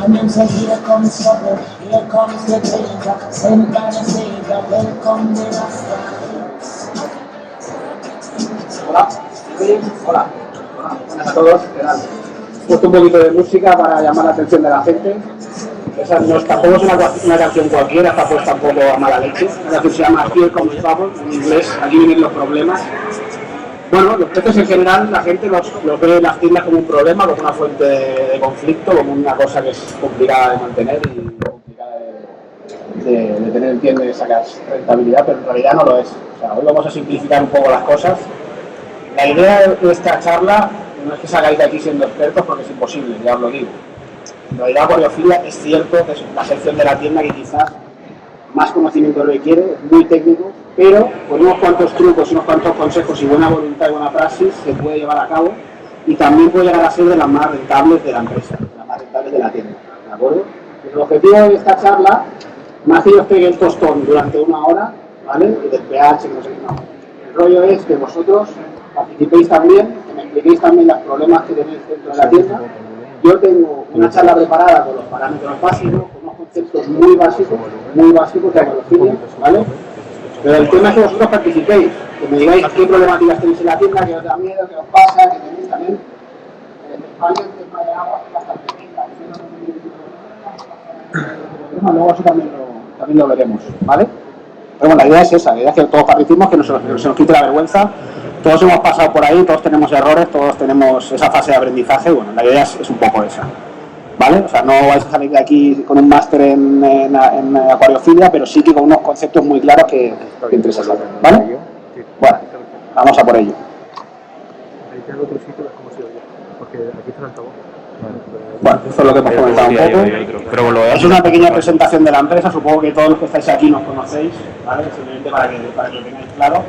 And then say, here comes trouble, here comes the danger, sent by the Savior, welcome the Rasta. Hola, hola, buenas a todos. He puesto un poquito de música para llamar la atención de la gente. Esa no, tampoco es una canción cualquiera, está puesta un poco a mala leche. La canción se llama Here Comes Trouble, en inglés, aquí vienen los problemas. Bueno, los precios en general la gente los ve en las tiendas como un problema, como una fuente de conflicto, como una cosa que es complicada de mantener y complicada de tener en tienda y de sacar rentabilidad, pero en realidad no lo es. O sea, hoy vamos a simplificar un poco las cosas. La idea de esta charla no es que salgáis de aquí siendo expertos, porque es imposible, ya os lo digo. En realidad, acuariofilia es cierto que es la sección de la tienda que quizás más conocimiento requiere, muy técnico, pero con unos cuantos trucos, unos cuantos consejos y buena voluntad y buena praxis se puede llevar a cabo y también puede llegar a ser de las más rentables de la empresa, de las más rentables de la tienda, ¿de acuerdo? Pues el objetivo de esta charla, más que yo os pegue el tostón durante una hora, ¿vale? Y del pH, que no sé qué, no. El rollo es que vosotros participéis también, que me expliquéis también los problemas que tenéis dentro de la tienda. Yo tengo una charla preparada con los parámetros básicos, con unos conceptos muy básicos de acuariofilia, ¿vale? Pero el tema es que vosotros participéis, que me digáis qué problemáticas tenéis en la tienda, qué os da miedo, qué os pasa, que tenéis también en España el tema de agua es bastante rica. Luego eso también lo veremos, ¿vale? Pero bueno, la idea es esa, la idea es que todos participemos, que no se nos quite la vergüenza. Todos hemos pasado por ahí, todos tenemos errores, todos tenemos esa fase de aprendizaje, y bueno, la idea es un poco esa, ¿vale? O sea, no vais a salir de aquí con un máster en acuariofilia, pero sí que con unos conceptos muy claros que interesan, ¿vale? Bueno, vamos a por ello. Bueno, esto es lo que hemos comentado un poco. Es una pequeña presentación de la empresa, supongo que todos los que estáis aquí nos conocéis, ¿vale? Simplemente para que lo tengáis claro.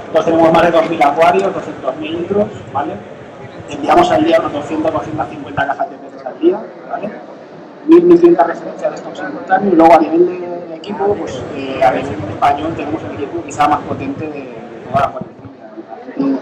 Nosotros tenemos más de 2.000 acuarios, 200.000 litros, ¿vale? Enviamos al día unos 200 250 cajas de peces al día, ¿vale? 1.500 referencias de stock simultáneo y luego a nivel de equipo, pues a nivel español tenemos el equipo quizá más potente de toda la acuariofilia.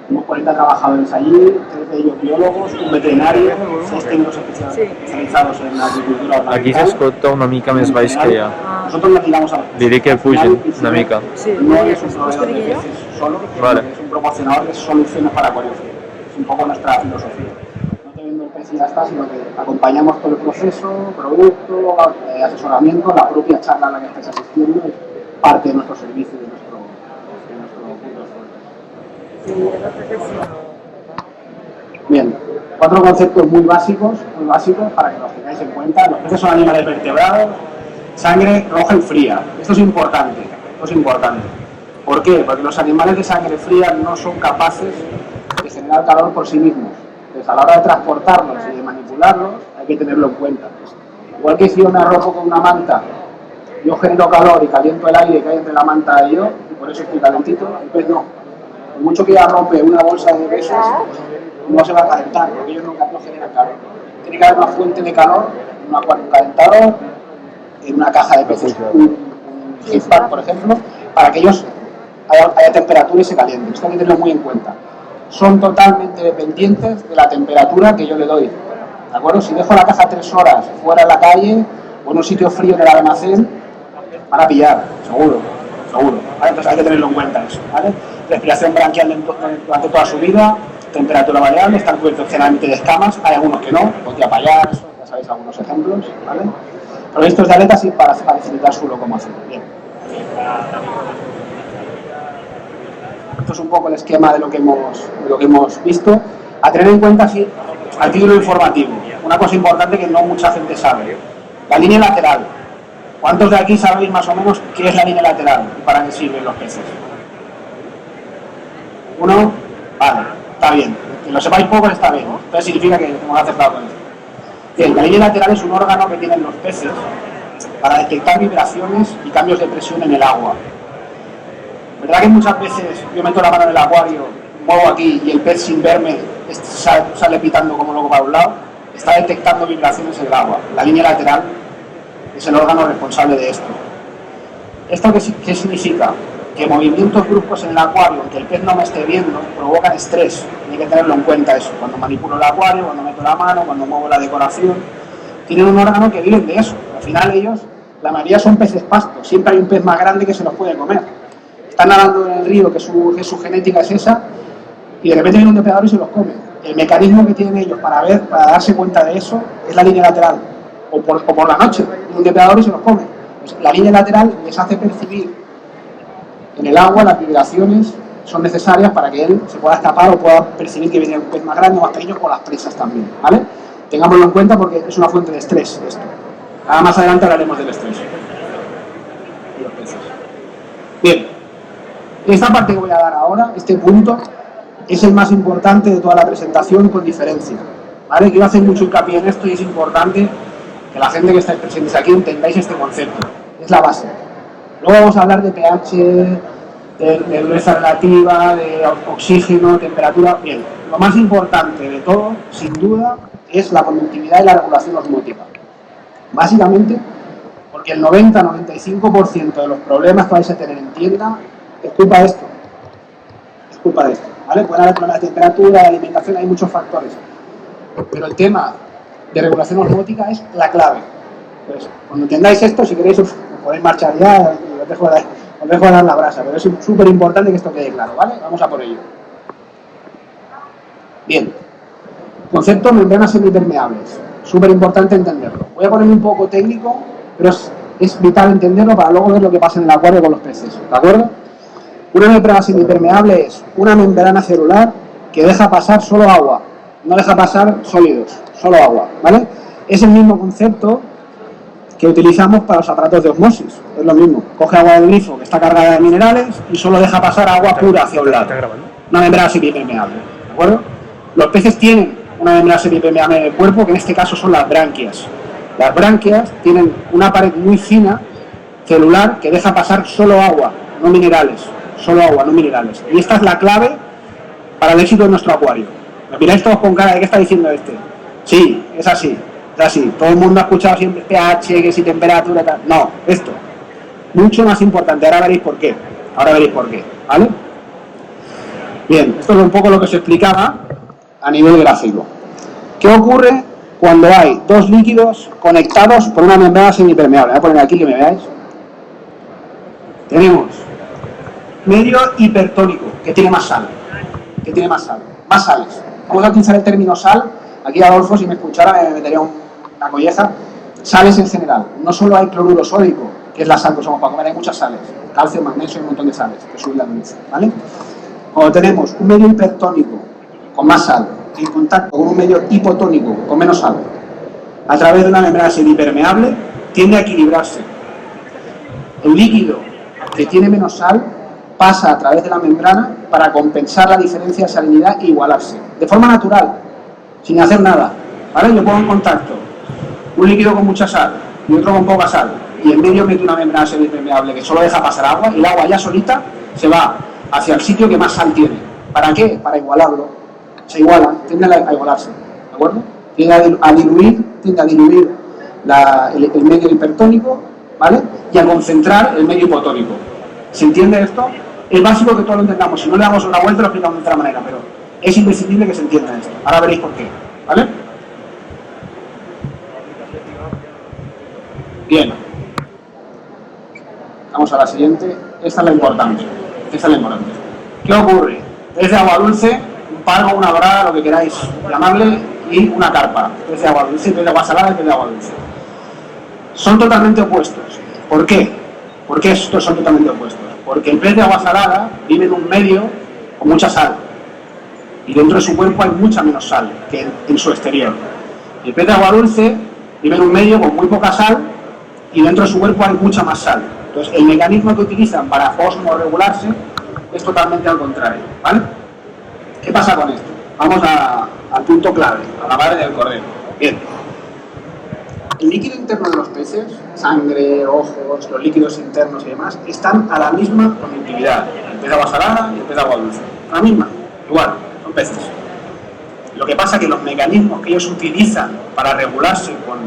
Tenemos 40 trabajadores allí, 3 de ellos biólogos, un veterinario, 6 técnicos especializados en agricultura ornamental. Aquí s'escolta una mica més baix que allà. Nosotros nos digamos a Diré que pugen una mica. No es un proveedor de peces solo, vale. Es un proporcionador de soluciones para acuariofilia. Es un poco nuestra filosofía. No te vendo el pez y ya está, sino que acompañamos todo el proceso, producto, asesoramiento, la propia charla a la que estáis asistiendo es parte de nuestro servicio, de nuestro punto de fuerza. Bien, 4 conceptos muy básicos para que los tengáis en cuenta. Los peces son animales vertebrados, sangre roja y fría. Esto es importante. ¿Por qué? Porque los animales de sangre fría no son capaces de generar calor por sí mismos. Entonces, a la hora de transportarlos y de manipularlos, hay que tenerlo en cuenta. Igual que si yo me arrojo con una manta, yo genero calor y caliento el aire que hay entre la manta y yo, y por eso estoy calentito, el pez no. Por mucho que ella rompe una bolsa de peces, no se va a calentar, porque ellos no generan calor. Tiene que haber una fuente de calor, un calentador, en una caja de peces, un heatpack, por ejemplo, para que ellos haya temperatura y se calienten. Esto hay que tenerlo muy en cuenta. Son totalmente dependientes de la temperatura que yo le doy. ¿De acuerdo? Si dejo la caja 3 horas fuera en la calle o en un sitio frío en el almacén, van a pillar, seguro. ¿Vale? Entonces hay que tenerlo en cuenta eso, ¿vale? Respiración branquial durante toda su vida, temperatura variable, están cubiertos generalmente de escamas, hay algunos que no, podría payar, eso, ya sabéis algunos ejemplos, ¿vale? Provistos de aletas y para facilitar su locomoción. Bien. Esto es un poco el esquema de lo que hemos visto. A tener en cuenta, sí, al título informativo, una cosa importante que no mucha gente sabe, la línea lateral. ¿Cuántos de aquí sabéis más o menos qué es la línea lateral y para qué sirven los peces? ¿Uno? Vale, está bien. Que lo sepáis poco está bien. Entonces significa que hemos acertado con esto. Bien, la línea lateral es un órgano que tienen los peces para detectar vibraciones y cambios de presión en el agua. ¿Verdad que muchas veces yo meto la mano en el acuario, muevo aquí y el pez sin verme sale pitando como loco para un lado? Está detectando vibraciones en el agua. La línea lateral es el órgano responsable de esto. ¿Esto qué significa? que movimientos bruscos en el acuario, aunque el pez no me esté viendo, provocan estrés. Hay que tenerlo en cuenta eso. Cuando manipulo el acuario, cuando meto la mano, cuando muevo la decoración, tienen un órgano que viven de eso. Al final ellos, la mayoría son peces pasto. Siempre hay un pez más grande que se los puede comer. Están nadando en el río, que su genética es esa, y de repente viene un depredador y se los come. El mecanismo que tienen ellos para darse cuenta de eso es la línea lateral. O por la noche, viene un depredador y se los come. Pues la línea lateral les hace percibir en el agua las vibraciones son necesarias para que él se pueda escapar o pueda percibir que viene un pez más grande o más pequeño, con las presas también, ¿vale? Tengámoslo en cuenta porque es una fuente de estrés esto. Ahora más adelante hablaremos del estrés y los peces. Bien, esta parte que voy a dar ahora, este punto, es el más importante de toda la presentación con diferencia, ¿vale? Quiero hacer mucho hincapié en esto y es importante que la gente que estáis presentes aquí entendáis este concepto, es la base. Luego vamos a hablar de pH, de dureza relativa, de oxígeno, temperatura. Bien, lo más importante de todo, sin duda, es la conductividad y la regulación osmótica. Básicamente, porque el 90-95% de los problemas que vais a tener en tienda es culpa de esto. Es culpa de esto, ¿vale? Pueden haber problemas de temperatura, de alimentación, hay muchos factores. Pero el tema de regulación osmótica es la clave. Pues, cuando entendáis esto, si queréis, os podéis marchar ya, os dejo dar la brasa, pero es súper importante que esto quede claro, ¿vale? Vamos a por ello. Bien. Concepto membranas semipermeables. Súper importante entenderlo. Voy a ponerme un poco técnico, pero es vital entenderlo para luego ver lo que pasa en el acuario con los peces, ¿de acuerdo? Una membrana semipermeable es una membrana celular que deja pasar solo agua, no deja pasar sólidos, solo agua, ¿vale? Es el mismo concepto que utilizamos para los aparatos de osmosis, es lo mismo. Coge agua del grifo que está cargada de minerales y solo deja pasar agua pura hacia un lado. Una membrana semipermeable, ¿de acuerdo? Los peces tienen una membrana semipermeable en el cuerpo, que en este caso son las branquias. Las branquias tienen una pared muy fina, celular, que deja pasar solo agua, no minerales. Solo agua, no minerales. Y esta es la clave para el éxito de nuestro acuario. Me miráis todos con cara de ¿qué está diciendo este? Sí, es así. Es así. Todo el mundo ha escuchado siempre pH, que si temperatura, tal. No, esto. Mucho más importante. Ahora veréis por qué. ¿Vale? Bien, esto es un poco lo que se explicaba a nivel gráfico. ¿Qué ocurre cuando hay dos líquidos conectados por una membrana semipermeable? Voy a poner aquí que me veáis. Tenemos medio hipertónico, que tiene más sal. Más sales. Vamos a utilizar el término sal. Aquí Adolfo, si me escuchara, me metería una colleja. Sales en general. No solo hay cloruro sódico, que es la sal que usamos para comer, hay muchas sales. Calcio, magnesio y un montón de sales que suben la dulce, ¿vale? Cuando tenemos un medio hipertónico con más sal en contacto con un medio hipotónico con menos sal, a través de una membrana semipermeable, tiende a equilibrarse. El líquido que tiene menos sal pasa a través de la membrana para compensar la diferencia de salinidad e igualarse, de forma natural, sin hacer nada, ¿vale? Yo pongo en contacto un líquido con mucha sal y otro con poca sal, y en medio meto una membrana semipermeable que solo deja pasar agua, y el agua ya solita se va hacia el sitio que más sal tiene. ¿Para qué? Para igualarlo. Se igualan, tienden a igualarse, ¿de acuerdo? Tiende a diluir el medio hipertónico, ¿vale? Y a concentrar el medio hipotónico. ¿Se entiende esto? Es básico que todos lo entendamos. Si no le damos una vuelta lo explicamos de otra manera, pero es imprescindible que se entienda esto. Ahora veréis por qué, ¿vale? Bien. Vamos a la siguiente. Esta es la importante. ¿Qué ocurre? Pez de agua dulce, un pargo, una dorada, lo que queráis llamarle, y una carpa. Pez de agua dulce, pez de agua salada y pez de agua dulce. Son totalmente opuestos. ¿Por qué? ¿Por qué estos son totalmente opuestos? Porque el pez de agua salada vive en un medio con mucha sal. Y dentro de su cuerpo hay mucha menos sal que en su exterior. El pez de agua dulce vive en un medio con muy poca sal y dentro de su cuerpo hay mucha más sal. Entonces, el mecanismo que utilizan para osmorregularse es totalmente al contrario, ¿vale? ¿Qué pasa con esto? Vamos al punto clave, a la madre del cordero. Bien. El líquido interno de los peces, sangre, ojos, los líquidos internos y demás, están a la misma conductividad. El pez de agua salada y el pez de agua dulce. A la misma, igual, son peces. Lo que pasa es que los mecanismos que ellos utilizan para regularse con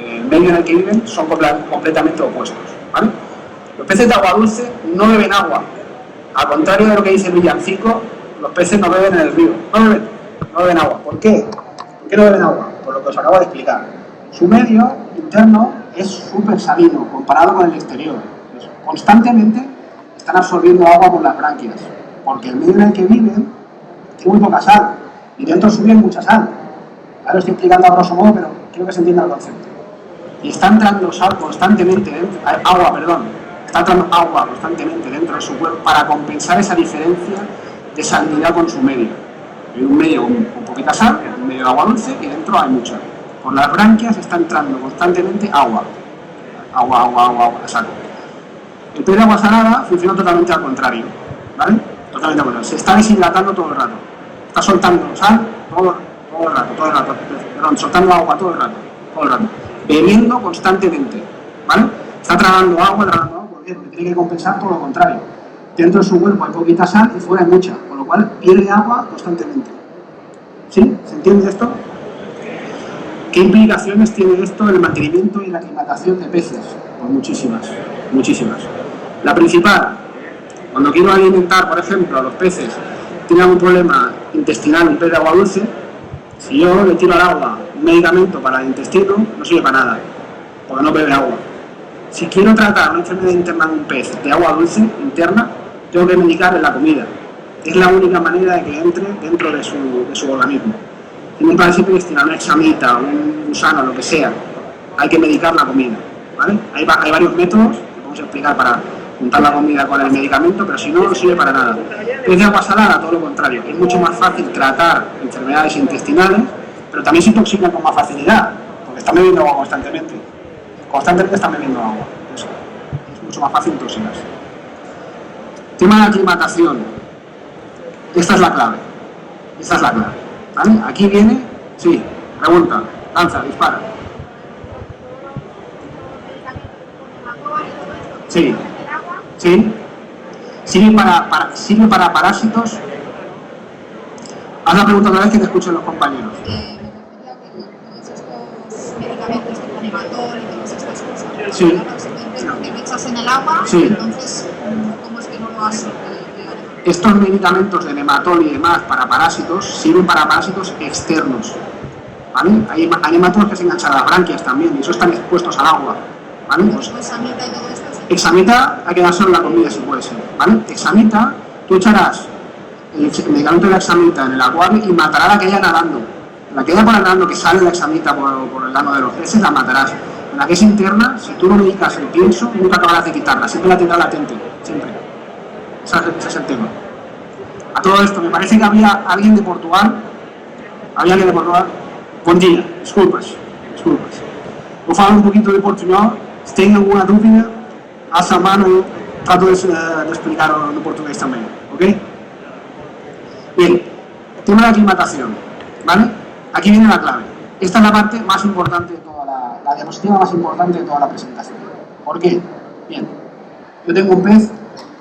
el medio en el que viven son completamente opuestos, ¿vale? Los peces de agua dulce no beben agua, Al contrario de lo que dice el villancico, los peces no beben en el río, no beben agua. ¿Por qué? ¿Por qué no beben agua? Por lo que os acabo de explicar. Su medio interno es súper salino comparado con el exterior. Pues, constantemente están absorbiendo agua por las branquias, porque el medio en el que viven tiene muy poca sal y dentro suben mucha sal. Ahora lo estoy explicando a grosso modo, pero quiero que se entienda el concepto. Y está entrando sal constantemente, está entrando agua constantemente dentro de su cuerpo para compensar esa diferencia de salinidad con su medio. Hay un medio con poquita sal, un medio de agua dulce y dentro hay mucha. Por las branquias está entrando constantemente agua, a saco. El pez de agua salada funciona totalmente al contrario, ¿vale? Totalmente al contrario. Se está deshidratando todo el rato. Está soltando sal todo el rato. Soltando agua todo el rato. Bebiendo constantemente, ¿vale? Está tragando agua, ¿por qué? Porque tiene que compensar todo lo contrario. Dentro de su cuerpo hay poquita sal y fuera hay mucha, con lo cual pierde agua constantemente. ¿Sí? ¿Se entiende esto? ¿Qué implicaciones tiene esto en el mantenimiento y la aclimatación de peces? Pues muchísimas. La principal, cuando quiero alimentar, por ejemplo, a los peces, tienen algún problema intestinal, un pez de agua dulce, si yo le tiro al agua un medicamento para el intestino, no sirve para nada, porque no bebe agua. Si quiero tratar una enfermedad interna de un pez de agua dulce interna, tengo que medicar en la comida. Es la única manera de que entre dentro de su organismo. Tiene un parásito intestinal, una examita, un gusano, lo que sea, hay que medicar la comida, ¿vale? Hay varios métodos que podemos explicar para juntar la comida con el medicamento, pero si no, no sirve para nada. Pez de agua salada, todo lo contrario. Es mucho más fácil tratar enfermedades intestinales, pero también se intoxican con más facilidad, porque están bebiendo agua constantemente. Constantemente están bebiendo agua. Eso. Es mucho más fácil intoxicarse. Tema de aclimatación. Esta es la clave. ¿Vale? Aquí viene, sí, pregunta, lanza, dispara. Sí. Sirve para parásitos. Haz la pregunta otra vez que te escuchen los compañeros. Medicamentos tipo nematol y todas estas cosas. Sí. Porque lo echas en el agua, sí. Entonces, ¿cómo es que no lo has? Estos medicamentos de nematol y demás para parásitos sirven para parásitos externos, ¿vale? Hay nematodos que se enganchan a las branquias también y eso están expuestos al agua, ¿vale? Pues, examita y todo esto. Examita hay que dárselo en la comida si puede ser, ¿vale? Examita, tú echarás el medicamento de la examita en el acuario y matará a la que haya nadando. La que haya por nadando que sale la examita por el ano de los peces, la matarás. La que es interna, si tú no medicas el pienso, nunca acabarás de quitarla, siempre la tendrás latente, siempre. Ese es el tema. A todo esto, me parece que había alguien de Portugal. Bom dia, desculpas. Vou falar un poquito de Portugal. Si tienen alguna dúvida, alza a mano y trato de explicarlo en portugués también, ¿ok? Bien, tema de aclimatación, ¿vale? Aquí viene la clave. Esta es la parte más importante de toda la diapositiva más importante de toda la presentación. ¿Por qué? Bien, yo tengo un pez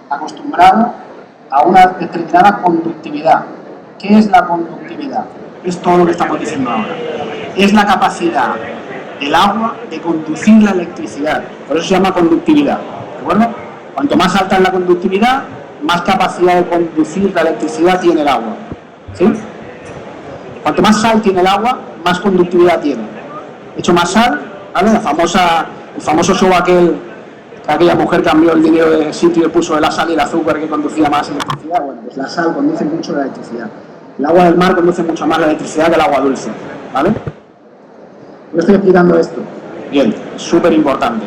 acostumbrado a una determinada conductividad. ¿Qué es la conductividad? Es todo lo que estamos diciendo ahora. Es la capacidad del agua de conducir la electricidad. Por eso se llama conductividad. ¿De acuerdo? Cuanto más alta es la conductividad, más capacidad de conducir la electricidad tiene el agua. ¿Sí? Cuanto más sal tiene el agua, más conductividad tiene. De hecho, más sal, ¿vale? El famoso show aquella mujer cambió el dinero de sitio y puso de la sal y el azúcar que conducía más electricidad. Bueno, pues la sal conduce mucho la electricidad. El agua del mar conduce mucho más la electricidad que el agua dulce, ¿vale? Yo estoy explicando esto. Bien, es súper importante.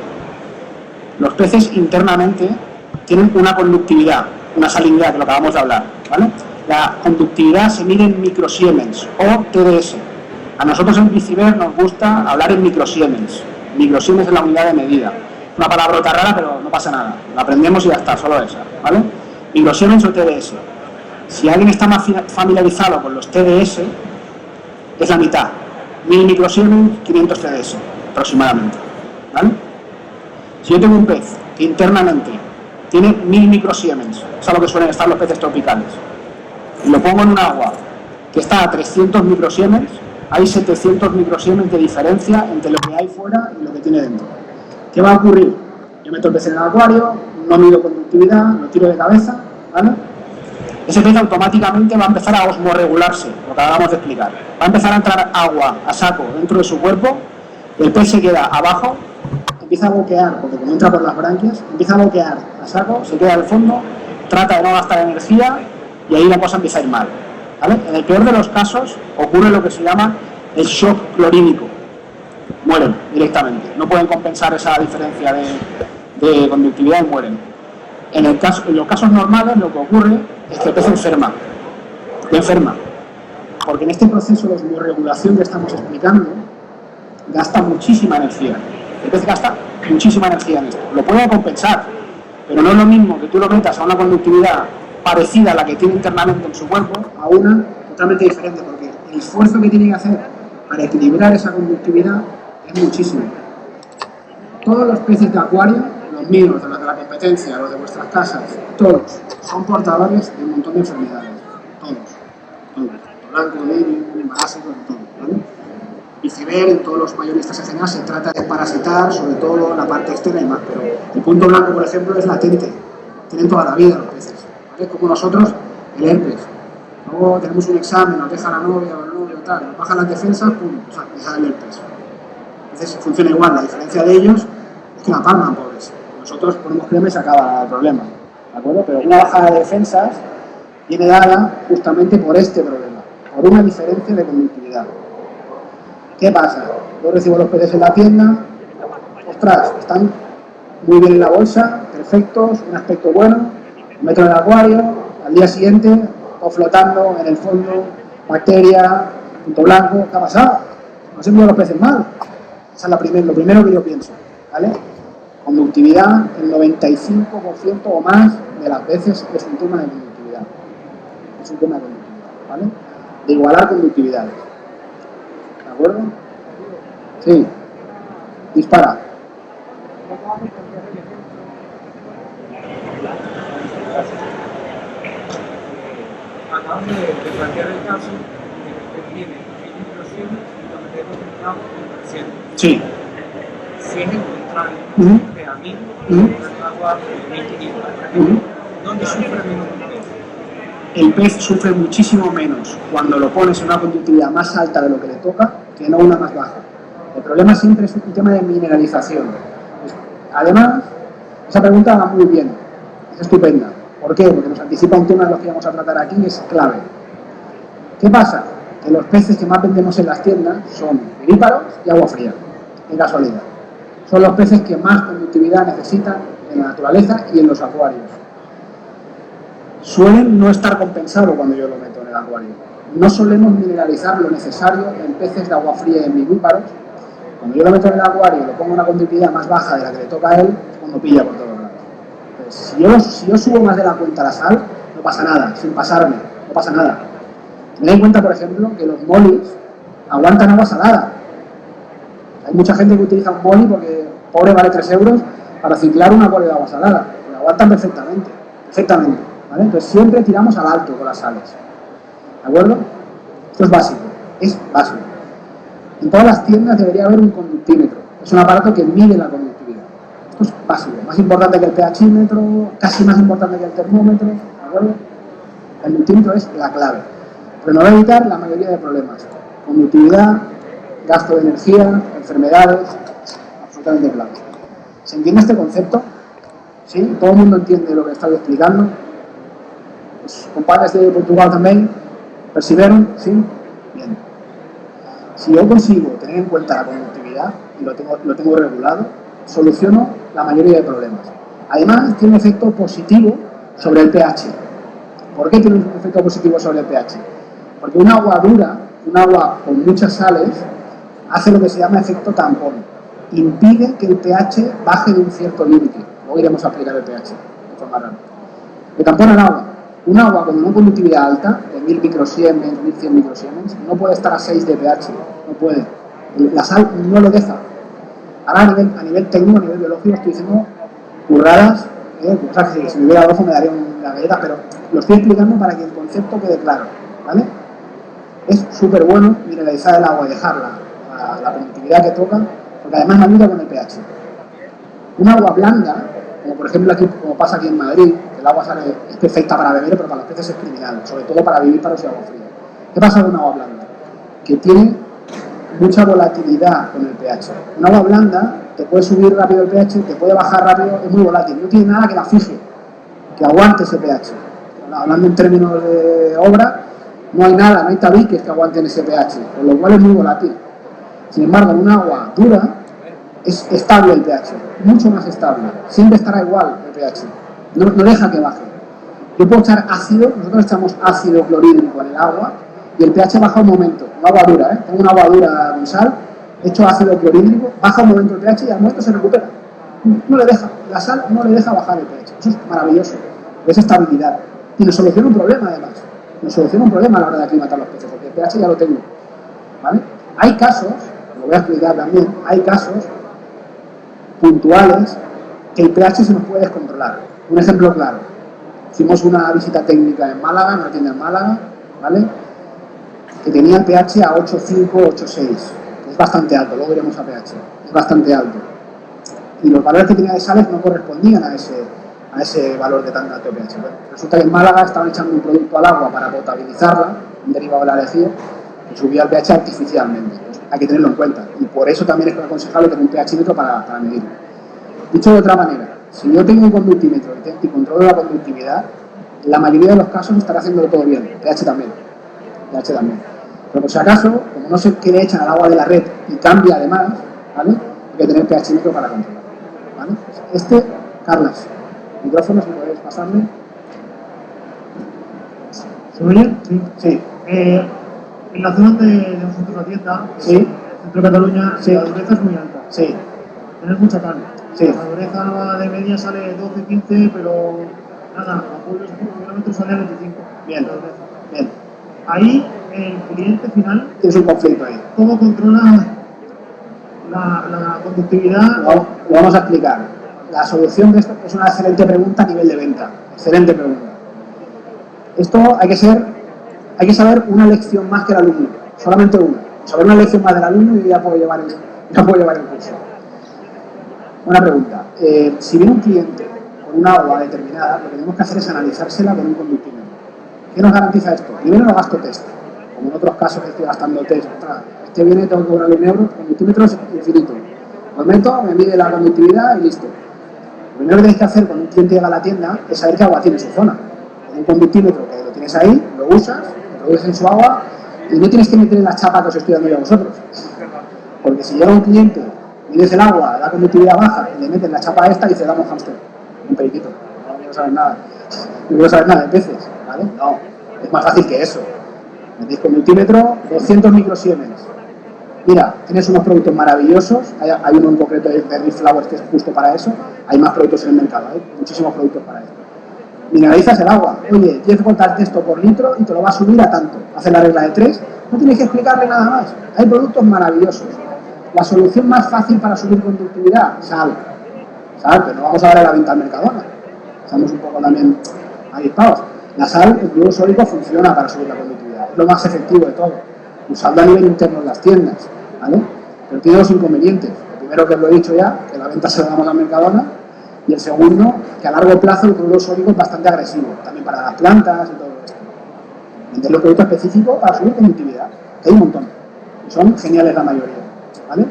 Los peces internamente tienen una conductividad, una salinidad, que lo acabamos de hablar, ¿vale? La conductividad se mide en microsiemens o TDS. A nosotros en Biciver nos gusta hablar en microsiemens. Microsiemens es la unidad de medida. Una palabrota rara, pero no pasa nada. La aprendemos y ya está, solo esa, ¿vale? Microsiemens o TDS. Si alguien está más familiarizado con los TDS, es la mitad. 1000 microsiemens, 500 TDS, aproximadamente, ¿vale? Si yo tengo un pez que internamente tiene 1000 microsiemens, es a lo que suelen estar los peces tropicales, y lo pongo en un agua que está a 300 microsiemens, hay 700 microsiemens de diferencia entre lo que hay fuera y lo que tiene dentro. ¿Qué va a ocurrir? Yo meto el pez en el acuario, no mido conductividad, lo tiro de cabeza ¿vale? Ese pez automáticamente va a empezar a osmorregularse, lo que acabamos de explicar. Va a empezar a entrar agua a saco dentro de su cuerpo, el pez se queda abajo, empieza a boquear, porque como entra por las branquias, empieza a boquear a saco, se queda al fondo, trata de no gastar energía y ahí la cosa empieza a ir mal, ¿vale? En el peor de los casos ocurre lo que se llama el shock clorínico. Mueren directamente, no pueden compensar esa diferencia de conductividad y mueren. En los casos normales lo que ocurre es que el pez enferma, porque en este proceso de osmorregulación que estamos explicando gasta muchísima energía. El pez gasta muchísima energía en esto. Lo puede compensar, pero no es lo mismo que tú lo metas a una conductividad parecida a la que tiene internamente en su cuerpo, a una totalmente diferente, porque el esfuerzo que tiene que hacer para equilibrar esa conductividad es muchísimo. Todos los peces de acuario, los míos, los de la competencia, los de vuestras casas, todos son portadores de un montón de enfermedades. Todos. Blanco, lirio, parásito, todo, ¿vale? Iceberg, en todos los mayoristas en general se trata de parasitar, sobre todo la parte externa y más, pero el punto blanco, por ejemplo, es latente. Tienen toda la vida los peces, ¿vale? Como nosotros, el herpes. Luego tenemos un examen, nos deja la novia o el novio, tal, nos bajan las defensas, pum, o sea, deja el herpes. Entonces funciona igual, la diferencia de ellos es que la palman, pobres. Nosotros ponemos crema y se acaba el problema, ¿de acuerdo? Pero una bajada de defensas viene dada justamente por este problema, por una diferencia de conductividad. ¿Qué pasa? Yo recibo los peces en la tienda, ostras, están muy bien en la bolsa, perfectos, un aspecto bueno, me meto en el acuario, al día siguiente, todo flotando en el fondo, bacteria, punto blanco, ¿qué ha pasado? No se envían los peces mal. Esa es lo primero que yo pienso, ¿vale? Conductividad, el 95% o más de las veces es un tema de conductividad. Es un tema de conductividad, ¿vale? De igualar conductividades. ¿De acuerdo? Sí. Dispara. Acabamos de plantear el caso de que usted tiene microsiones y lo metemos en un campo de 300. Sí. Si es el contrario, de a 1000, agua de 1500, ¿dónde sufre menos el pez? El pez sufre muchísimo menos cuando lo pones en una conductividad más alta de lo que le toca que no una más baja. El problema siempre es un tema de mineralización. Además, esa pregunta va muy bien, es estupenda. ¿Por qué? Porque nos anticipa un tema de los que vamos a tratar aquí y es clave. ¿Qué pasa? Que los peces que más vendemos en las tiendas son vivíparos y agua fría, en casualidad. Son los peces que más conductividad necesitan en la naturaleza y en los acuarios. Suelen no estar compensados cuando yo lo meto en el acuario. No solemos mineralizar lo necesario en peces de agua fría y en vivíparos. Cuando yo lo meto en el acuario y le pongo una conductividad más baja de la que le toca a él, es cuando pilla por todos lados. Entonces, si yo subo más de la cuenta la sal, no pasa nada, sin pasarme, no pasa nada. Tened en cuenta, por ejemplo, que los molis aguantan agua salada. Hay mucha gente que utiliza un moli porque, pobre, vale 3 euros para ciclar un acuario de agua salada. Lo aguantan perfectamente, ¿vale? Entonces siempre tiramos al alto con las sales. ¿De acuerdo? Esto es básico, En todas las tiendas debería haber un conductímetro. Es un aparato que mide la conductividad. Esto es básico, más importante que el pHímetro, casi más importante que el termómetro, ¿de acuerdo? El conductímetro es la clave. Pero nos va a evitar la mayoría de problemas. Conductividad, gasto de energía, enfermedades, absolutamente clave. ¿Se entiende este concepto? ¿Sí? ¿Todo el mundo entiende lo que estoy explicando? Los compadres de Portugal también percibieron, ¿sí? Bien. Si yo consigo tener en cuenta la conductividad y lo tengo regulado, soluciono la mayoría de problemas. Además, tiene un efecto positivo sobre el pH. ¿Por qué tiene un efecto positivo sobre el pH? Porque un agua dura, un agua con muchas sales, hace lo que se llama efecto tampón. Impide que el pH baje de un cierto límite. Luego iremos a aplicar el pH de forma rápida. Le tampona el agua. Un agua con una conductividad alta, de 1000 microsiemens, 1100 microsiemens, no puede estar a 6 de pH. No puede. La sal no lo deja. Ahora a nivel técnico, a nivel biológico, estoy diciendo curradas, cosas que si me hubiera ojo me daría una galleta, pero lo estoy explicando para que el concepto quede claro, ¿vale? Es súper bueno mineralizar el agua y dejarla a la conductividad que toca, porque además me ayuda con el pH. Un agua blanda, como por ejemplo aquí, como pasa aquí en Madrid, que el agua es perfecta para beber, pero para los peces es criminal, sobre todo para vivir para los agua fría. ¿Qué pasa con un agua blanda? Que tiene mucha volatilidad con el pH. Un agua blanda te puede subir rápido el pH, te puede bajar rápido, es muy volátil, no tiene nada que la fije, que aguante ese pH. Hablando en términos de obra, no hay nada, no hay tabiques que aguanten ese pH, con lo cual es muy volátil. Sin embargo, en un agua dura es estable el pH, mucho más estable, siempre estará igual el pH, no deja que baje. Yo puedo echar ácido, nosotros echamos ácido clorhídrico en el agua y el pH baja un momento, un agua dura, tengo una agua dura con sal, echo ácido clorhídrico, baja un momento el pH y al momento se recupera. No le deja, la sal no le deja bajar el pH, eso es maravilloso, es estabilidad. Y nos soluciona un problema además, nos soluciona un problema a la hora de aclimatar los peces, porque el pH ya lo tengo, ¿vale? Hay casos, lo voy a explicar también, hay casos puntuales que el pH se nos puede descontrolar. Un ejemplo claro, hicimos una visita técnica en Málaga, en una tienda en Málaga, ¿vale? Que tenía el pH a 8,5, 8,6, es bastante alto, luego iremos a pH, es bastante alto. Y los valores que tenía de sales no correspondían a ese valor de tan alto pH. Bueno, resulta que en Málaga estaban echando un producto al agua para potabilizarla, un derivado de la lejía, que subía el pH artificialmente. Pues hay que tenerlo en cuenta. Y por eso también es aconsejable tener un pHímetro para medirlo. Dicho de otra manera, si yo tengo un conductímetro y controlo la conductividad, en la mayoría de los casos estará haciéndolo todo bien. pH también. Pero por si acaso, como no sé qué le echan al agua de la red y cambia además, ¿vale? Hay que tener pHímetro para controlar. ¿Vale? Carlas, micrófono, si podéis pasarme. ¿Se oye? Sí. Sí. En la zona de nosotros la tienda, Sí. en el centro de Cataluña, Sí. la dureza es muy alta. Sí. Tienes mucha carne. Sí. La dureza de media sale 12, 15, pero nada, a pueblos a 5 kilómetros sale 25. Bien. La dureza. Bien. Ahí, el cliente final, Tienes un conflicto ahí. ¿cómo controla la conductividad? Lo vamos a explicar. La solución de esto es una excelente pregunta a nivel de venta. Excelente pregunta. Esto hay que saber una lección más que el alumno. Solamente una. Saber una lección más del alumno y ya puedo llevar el curso. Una pregunta. Si viene un cliente con una agua determinada, lo que tenemos que hacer es analizársela con un conductímetro. ¿Qué nos garantiza esto? Primero no gasto test. Como en otros casos que estoy gastando test. Este viene, tengo que cobrarle €1, el conductímetro es infinito. Lo meto, me mide la conductividad y listo. Lo primero que tenéis que hacer cuando un cliente llega a la tienda es saber qué agua tiene en su zona. Con un conductímetro que lo tienes ahí, lo usas, lo introduces en su agua y no tienes que meter en la chapa que os estoy dando yo a vosotros. Porque si llega un cliente, mides el agua, la conductividad baja y le metes la chapa esta y dice, damos hámster, un periquito. No quiero saber nada. No quiero saber nada de peces, ¿vale? No, es más fácil que eso. Metéis conductímetro, 200 microsiemens. Mira, tienes unos productos maravillosos, hay uno en concreto de Riff Flowers que es justo para eso, hay más productos en el mercado, hay muchísimos productos para eso. Mineralizas el agua, oye, 10 gotas de esto por litro y te lo va a subir a tanto, haces la regla de 3, no tienes que explicarle nada más, hay productos maravillosos. La solución más fácil para subir conductividad, sal, pero no vamos a darle la venta al Mercadona, estamos un poco también avispados. La sal, el cloruro sódico funciona para subir la conductividad, es lo más efectivo de todo. Usando a nivel interno en las tiendas, ¿vale? Pero tiene dos inconvenientes. El primero, que os lo he dicho ya, que la venta se la damos a Mercadona, y el segundo, que a largo plazo el cloruro sódico es bastante agresivo, también para las plantas y todo esto. Vender los productos específicos para subir conductividad, que hay un montón, y son geniales la mayoría, ¿vale?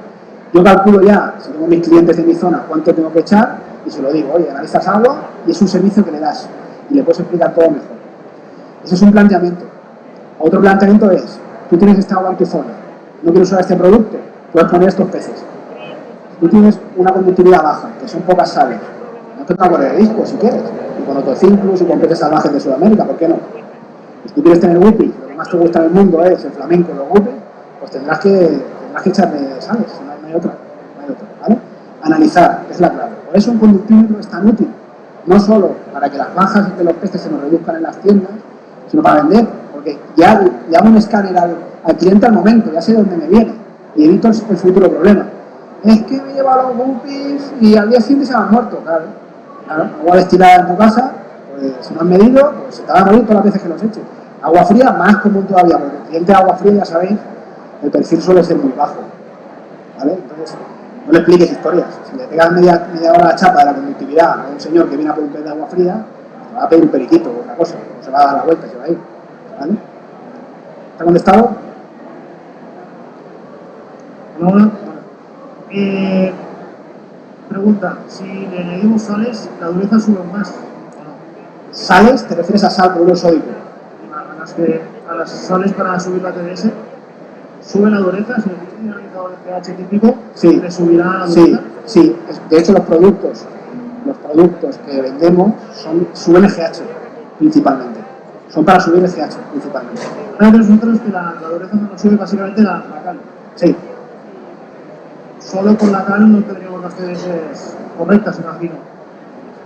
Yo calculo ya, si tengo mis clientes en mi zona, cuánto tengo que echar, y se lo digo, oye, analizas agua, y es un servicio que le das, y le puedes explicar todo mejor. Ese es un planteamiento. Otro planteamiento es, tú tienes esta agua en tu zona, no quieres usar este producto, puedes poner estos peces. Tú tienes una conductividad baja, que son pocas sales, no te agua de disco si quieres, y con otocinclus y con peces salvajes de Sudamérica, ¿por qué no? Si tú quieres tener guppies, lo que más te gusta en el mundo es el flamenco y los guppies, pues tendrás que echarle sales, no hay otra, ¿vale? Analizar, es la clave. Por eso un conductímetro es tan útil, no solo para que las bajas de los peces se nos reduzcan en las tiendas, sino para vender, porque ya le hago un escáner al cliente al momento, ya sé de dónde me viene y evito el futuro problema. Es que me lleva los guppies y al día siguiente se me han muerto, claro. Agua destilada en tu casa, pues si no has medido, pues se te van a morir todas las veces que los eches. Agua fría, más común todavía, porque el cliente de agua fría, ya sabéis, el perfil suele ser muy bajo, ¿vale? Entonces, no le expliques historias. Si le pegas media hora la chapa de la conductividad a un señor que viene a por un pez de agua fría, va a pedir un periquito o otra cosa, o se va a dar la vuelta y se va a ir. ¿Vale? ¿Está contestado? Hola. Pregunta, si le añadimos sales, ¿la dureza sube más o no? ¿Sales? ¿Te refieres a sal, cloruro sódico? A las sales para subir la TDS, ¿sube la dureza? Si el analizador de pH típico, Sí. ¿le subirá la Sí, dureza? sí. De hecho, los productos que vendemos suben el GH principalmente. Son para subir el GH principalmente. Hay nosotros que la dureza no nos sube básicamente la cal. Sí, Solo con la cal no tendríamos las TDS correctas, imagino.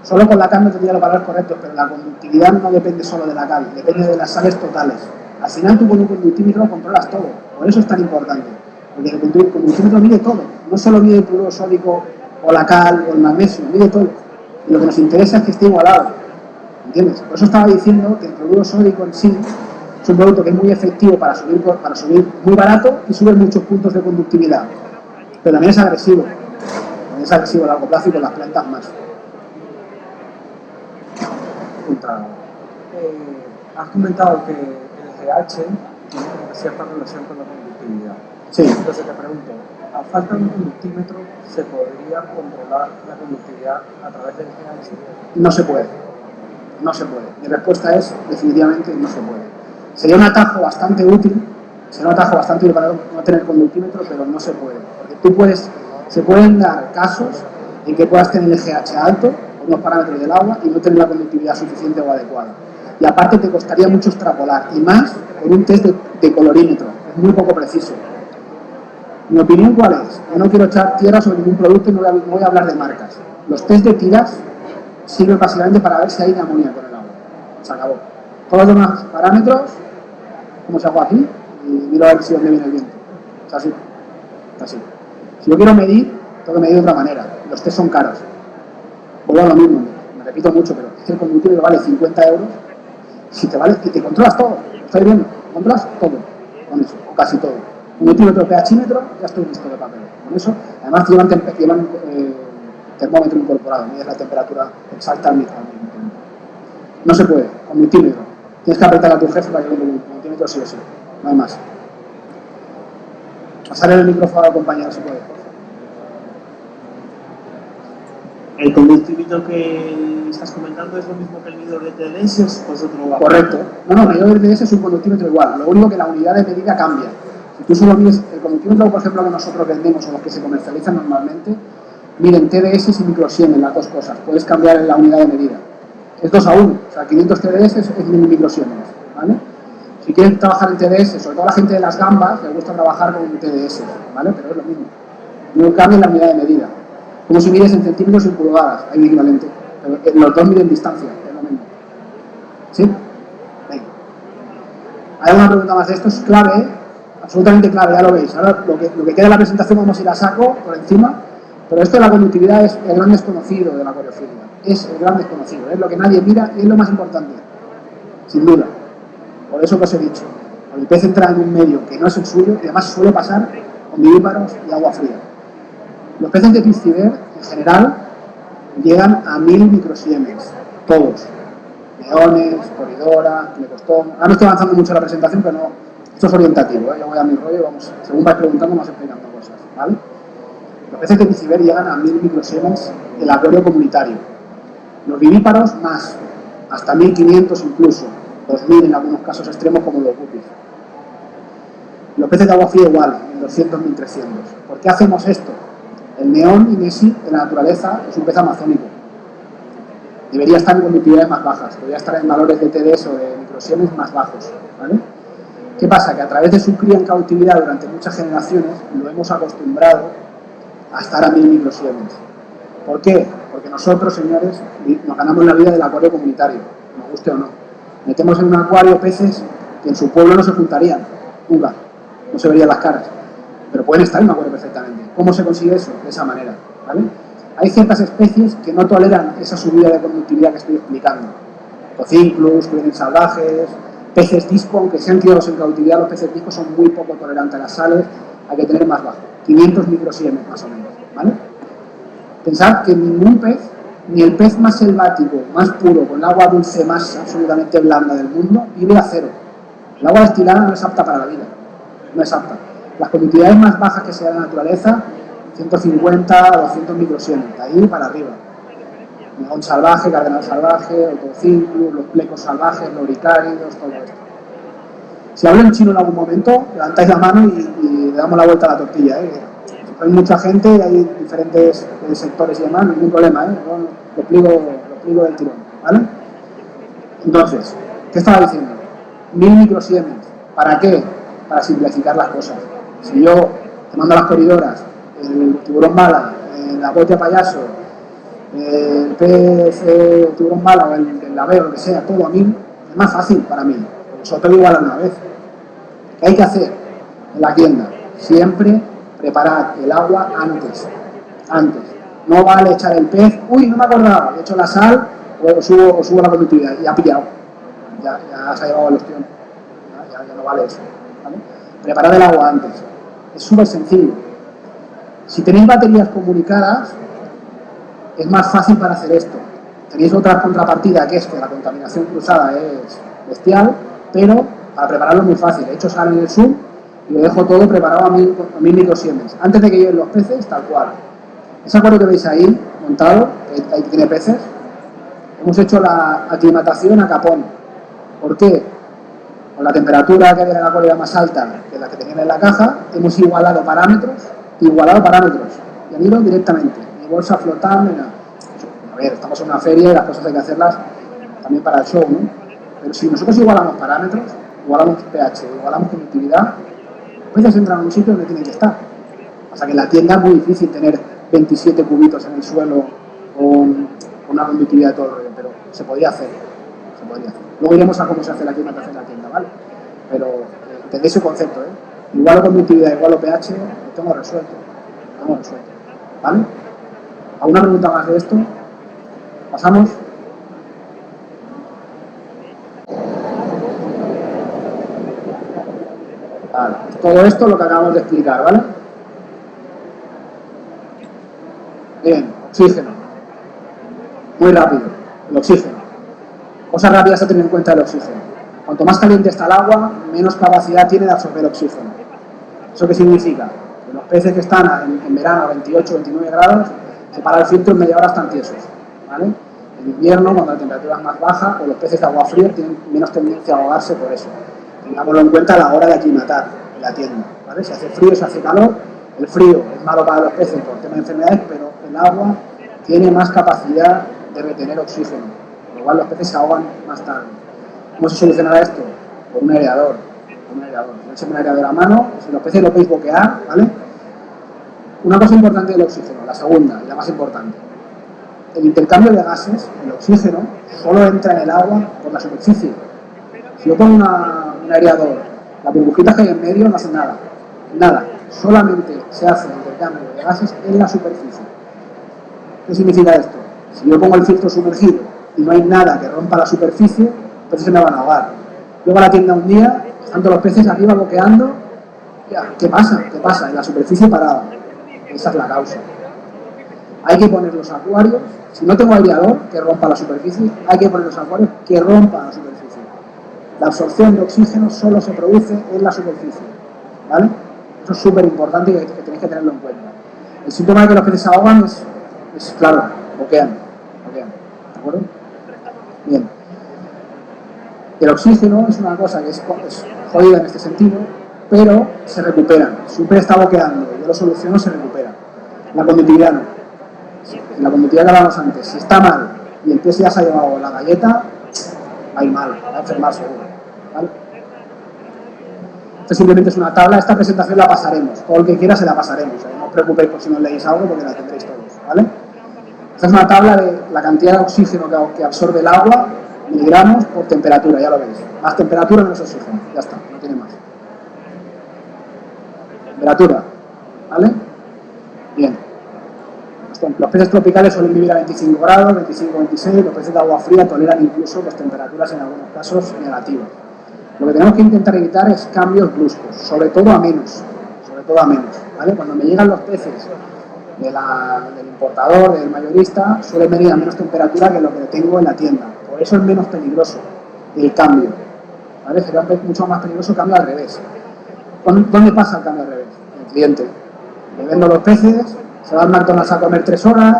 solo con la cal no tendría los valores correctos, pero la conductividad no depende solo de la cal, depende de las sales totales. Al final tú con un conductímetro controlas todo, por eso es tan importante. Porque el conductímetro mide todo, no solo mide el cloruro sódico o la cal o el magnesio, mide todo. Y lo que nos interesa es que esté igualado, ¿entiendes? Por eso estaba diciendo que el cloruro sódico en sí es un producto que es muy efectivo para subir muy barato y sube muchos puntos de conductividad. Pero también es agresivo a largo plazo y con las plantas más. Has comentado que el GH tiene una cierta relación con la conductividad. Sí. Entonces te pregunto, a falta de un conductímetro, ¿se podría controlar la conductividad a través del GH? No se puede. No se puede. Mi respuesta es definitivamente no se puede. Sería un atajo bastante útil para no tener conductímetro, pero no se puede. Porque se pueden dar casos en que puedas tener el GH alto, unos parámetros del agua, y no tener la conductividad suficiente o adecuada. Y aparte te costaría mucho extrapolar, y más con un test de colorímetro, es muy poco preciso. Mi opinión, ¿cuál es? Yo no quiero echar tierra sobre ningún producto y no voy a hablar de marcas. Los test de tiras sirven básicamente para ver si hay amoníaco en el agua. Se acabó. Todos los demás parámetros, como se hago aquí, y miro a ver si dónde viene el viento. Es así. Si yo quiero medir, tengo que medir de otra manera. Los test son caros. Vuelvo a lo mismo, me repito mucho, pero es que el conductímetro vale 50 euros y te controlas todo. ¿Lo estáis viendo? Controlas todo con eso, o casi todo. Conductímetro, pHímetro, ya estoy listo de papel. Con eso, además llevan termómetro incorporado, mides la temperatura exacta al mismo tiempo. No se puede, conductímetro. Tienes que apretar a tu jefe para que lleve el conductímetro sí o sí. No hay más. Pasar el micrófono al compañero si puede. ¿El conductímetro que estás comentando es lo mismo que el medidor de TDS o es otro valor? Correcto. No, el medidor de TDS es un conductímetro igual. Lo único que la unidad de medida cambia. Si tú solo mides el conductímetro, por ejemplo, que nosotros vendemos o los que se comercializan normalmente, miden TDS y microsiemens, las dos cosas. Puedes cambiar la unidad de medida. Es 2 a 1. O sea, 500 TDS es 1000 microsiemens. ¿Vale? Si quieren trabajar en TDS, sobre todo la gente de las gambas, les gusta trabajar con TDS. ¿Vale? Pero es lo mismo. No cambia la unidad de medida. Como si mides en centímetros y en pulgadas, hay un equivalente. Pero los dos miden distancia, es lo mismo. ¿Sí? Venga. ¿Hay alguna pregunta más de esto? Es clave, absolutamente clave, ya lo veis. Ahora lo que queda de la presentación vamos a ir a saco, por encima, pero esto de la conductividad es el gran desconocido de la coreofilia. Es el gran desconocido, es lo que nadie mira y es lo más importante, sin duda. Por eso que os he dicho, el pez entra en un medio que no es el suyo y además suele pasar con vivíparos y agua fría. Los peces de pisciver, en general, llegan a 1000 microsiemens, todos. Leones, coridora, clepostón. Ahora me estoy avanzando mucho en la presentación, pero no, esto es orientativo, ¿eh? Yo voy a mi rollo y vamos, según vais preguntando, vamos explicando cosas, ¿vale? Los peces de pisciver llegan a 1000 microsiemens el acuario comunitario. Los vivíparos más, hasta 1500 incluso, 2000 en algunos casos extremos como los guppies. Los peces de agua fría igual, en 200, 1300. ¿Por qué hacemos esto? El neón inesi en la naturaleza es un pez amazónico. Debería estar en conductividades más bajas, debería estar en valores de TDS o de microsiemens más bajos, ¿vale? ¿Qué pasa? Que a través de su cría en cautividad durante muchas generaciones lo hemos acostumbrado a estar a 1000 microsiemens. ¿Por qué? Porque nosotros, señores, nos ganamos la vida del acuario comunitario, nos guste o no. Metemos en un acuario peces que en su pueblo no se juntarían, nunca, no se verían las caras, pero pueden estar en un acuario perfectamente. ¿Cómo se consigue eso? De esa manera, ¿vale? Hay ciertas especies que no toleran esa subida de conductividad que estoy explicando. Cocinclus, que vienen salvajes, peces disco, aunque sean criados en cautividad, los peces disco son muy poco tolerantes a las sales, hay que tener más bajo, 500 microsiemens más o menos, ¿vale? Pensad que ningún pez Ni el pez más selvático, más puro, con el agua dulce más absolutamente blanda del mundo, vive a cero. El agua destilada no es apta para la vida, no es apta. Las conductividades más bajas que se da en la naturaleza, 150 a 200 microsiemens, de ahí para arriba. Megón salvaje, cardenal salvaje, Otocinclus, los plecos salvajes, loricáridos, todo esto. Si hablo en chino en algún momento, levantáis la mano y le damos la vuelta a la tortilla. Hay mucha gente, hay diferentes sectores y demás, ningún problema, lo explico del tirón, ¿vale? Entonces, ¿qué estaba diciendo? 1000 microsiemens. ¿Para qué? Para simplificar las cosas. Si yo te mando a las corridoras, el tiburón bala, la botia payaso, el pez tiburón bala o el ave, lo que sea, todo a 1000, es más fácil para mí. Solo te lo igual a una vez. ¿Qué hay que hacer en la tienda? Siempre preparar el agua antes. No vale echar el pez, uy, no me acordaba, he hecho la sal o subo la conductividad y ha pillado. Ya se ha llevado el ostión. Ya no vale eso. ¿Vale? Preparad el agua antes. Es súper sencillo. Si tenéis baterías comunicadas, es más fácil para hacer esto. Tenéis otra contrapartida, que es que la contaminación cruzada es bestial, pero para prepararlo es muy fácil. He hecho sal en el sub y lo dejo todo preparado a 1000 microsiemens. Antes de que lleguen los peces, tal cual. Ese acuario que veis ahí, montado, que ahí tiene peces, hemos hecho la aclimatación a capón. ¿Por qué? Con la temperatura que había en el acuario era más alta que la que tenían en la caja, hemos igualado parámetros, y han ido directamente. Ni bolsa flotando, ni nada. A ver, estamos en una feria y las cosas hay que hacerlas también para el show, ¿no? Pero si nosotros igualamos parámetros, igualamos pH, igualamos conductividad, los peces entran a un sitio donde tienen que estar. O sea que en la tienda es muy difícil tener 27 cubitos en el suelo con una conductividad de todo el rollo, pero se podría hacer. Luego iremos a cómo se hace la aclimatación en la tienda, ¿vale? Pero entendéis ese concepto, ¿eh? Igual conductividad, igual pH, lo tengo resuelto. ¿Vale? ¿Alguna pregunta más de esto? ¿Pasamos? Vale, todo esto lo que acabamos de explicar, ¿vale? Bien, oxígeno. Muy rápido, el oxígeno. Cosas rápidas a tener en cuenta del oxígeno. Cuanto más caliente está el agua, menos capacidad tiene de absorber oxígeno. ¿Eso qué significa? Que los peces que están en verano a 28 o 29 grados, se para el filtro en media hora están tiesos, ¿vale? En invierno, cuando la temperatura es más baja, pues los peces de agua fría tienen menos tendencia a ahogarse por eso. Tengámoslo en cuenta a la hora de aclimatar en la tienda, ¿vale? Si hace frío, si hace calor, el frío es malo para los peces por tema de enfermedades, pero el agua tiene más capacidad de retener oxígeno, con lo cual los peces se ahogan más tarde. ¿Cómo se solucionará esto? Con un aireador. Echenme un aireador a mano, si los peces lo podéis boquear, ¿vale? Una cosa importante del oxígeno, la segunda y la más importante. El intercambio de gases, el oxígeno, solo entra en el agua por la superficie. Si yo pongo un aireador, las burbujitas que hay en medio no hacen nada. Solamente se hace el intercambio de gases en la superficie. ¿Qué significa esto? Si yo pongo el filtro sumergido y no hay nada que rompa la superficie, los peces se me van a ahogar. Luego a la tienda un día, están todos los peces arriba boqueando. ¿Qué pasa? En la superficie parada. Esa es la causa. Hay que poner los acuarios, si no tengo aireador que rompa la superficie, hay que poner los acuarios que rompan la superficie. La absorción de oxígeno solo se produce en la superficie, ¿vale? Eso es súper importante y que tenéis que tenerlo en cuenta. El síntoma de que los peces se ahogan es claro, boquean, ¿de acuerdo? Bien. El oxígeno es una cosa que es jodida en este sentido, pero se recuperan. Si un pez está boqueando y yo lo soluciono, se recupera. La conductividad no. La conductividad que hablábamos antes, si está mal y el pez ya se ha llevado la galleta, va a ir mal, va a enfermar seguro, ¿vale? Esto simplemente es una tabla, esta presentación la pasaremos, todo el que quiera se la pasaremos, no os preocupéis por si no leéis algo porque la tendréis todos, ¿vale? Esta es una tabla de la cantidad de oxígeno que absorbe el agua, miligramos por temperatura, ya lo veis. Más temperatura menos oxígeno, ya está, no tiene más. Temperatura, ¿vale? Bien. Los peces tropicales suelen vivir a 25 grados, 25, 26, los peces de agua fría toleran incluso temperaturas en algunos casos negativas. Lo que tenemos que intentar evitar es cambios bruscos, sobre todo a menos, ¿vale? Cuando me llegan los peces del importador, del mayorista, suele venir a menos temperatura que lo que tengo en la tienda. Por eso es menos peligroso el cambio. ¿Vale? Sería mucho más peligroso el cambio al revés. ¿Dónde pasa el cambio al revés? El cliente. Le vendo los peces, se va al McDonald's a comer 3 horas.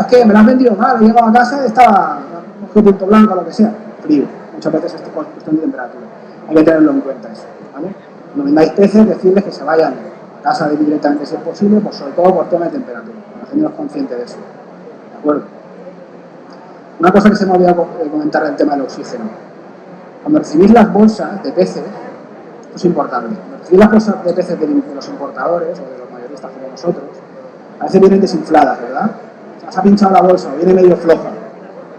Es que me lo han vendido mal, he llegado a casa y estaba un punto blanco o lo que sea. Frío. Muchas veces es cuestión de temperatura. Hay que tenerlo en cuenta eso. ¿Vale? Cuando vendáis peces, decirles que se vayan a casa directamente si es posible, pues sobre todo por tema de temperatura. Hacernos conscientes de eso. ¿De acuerdo? Una cosa que se me ha olvidado comentar del tema del oxígeno. Cuando recibís las bolsas de peces, esto es importante, cuando recibís las bolsas de peces de los importadores o de los mayoristas como nosotros, a veces vienen desinfladas, ¿verdad? Os ha pinchado la bolsa o viene medio floja.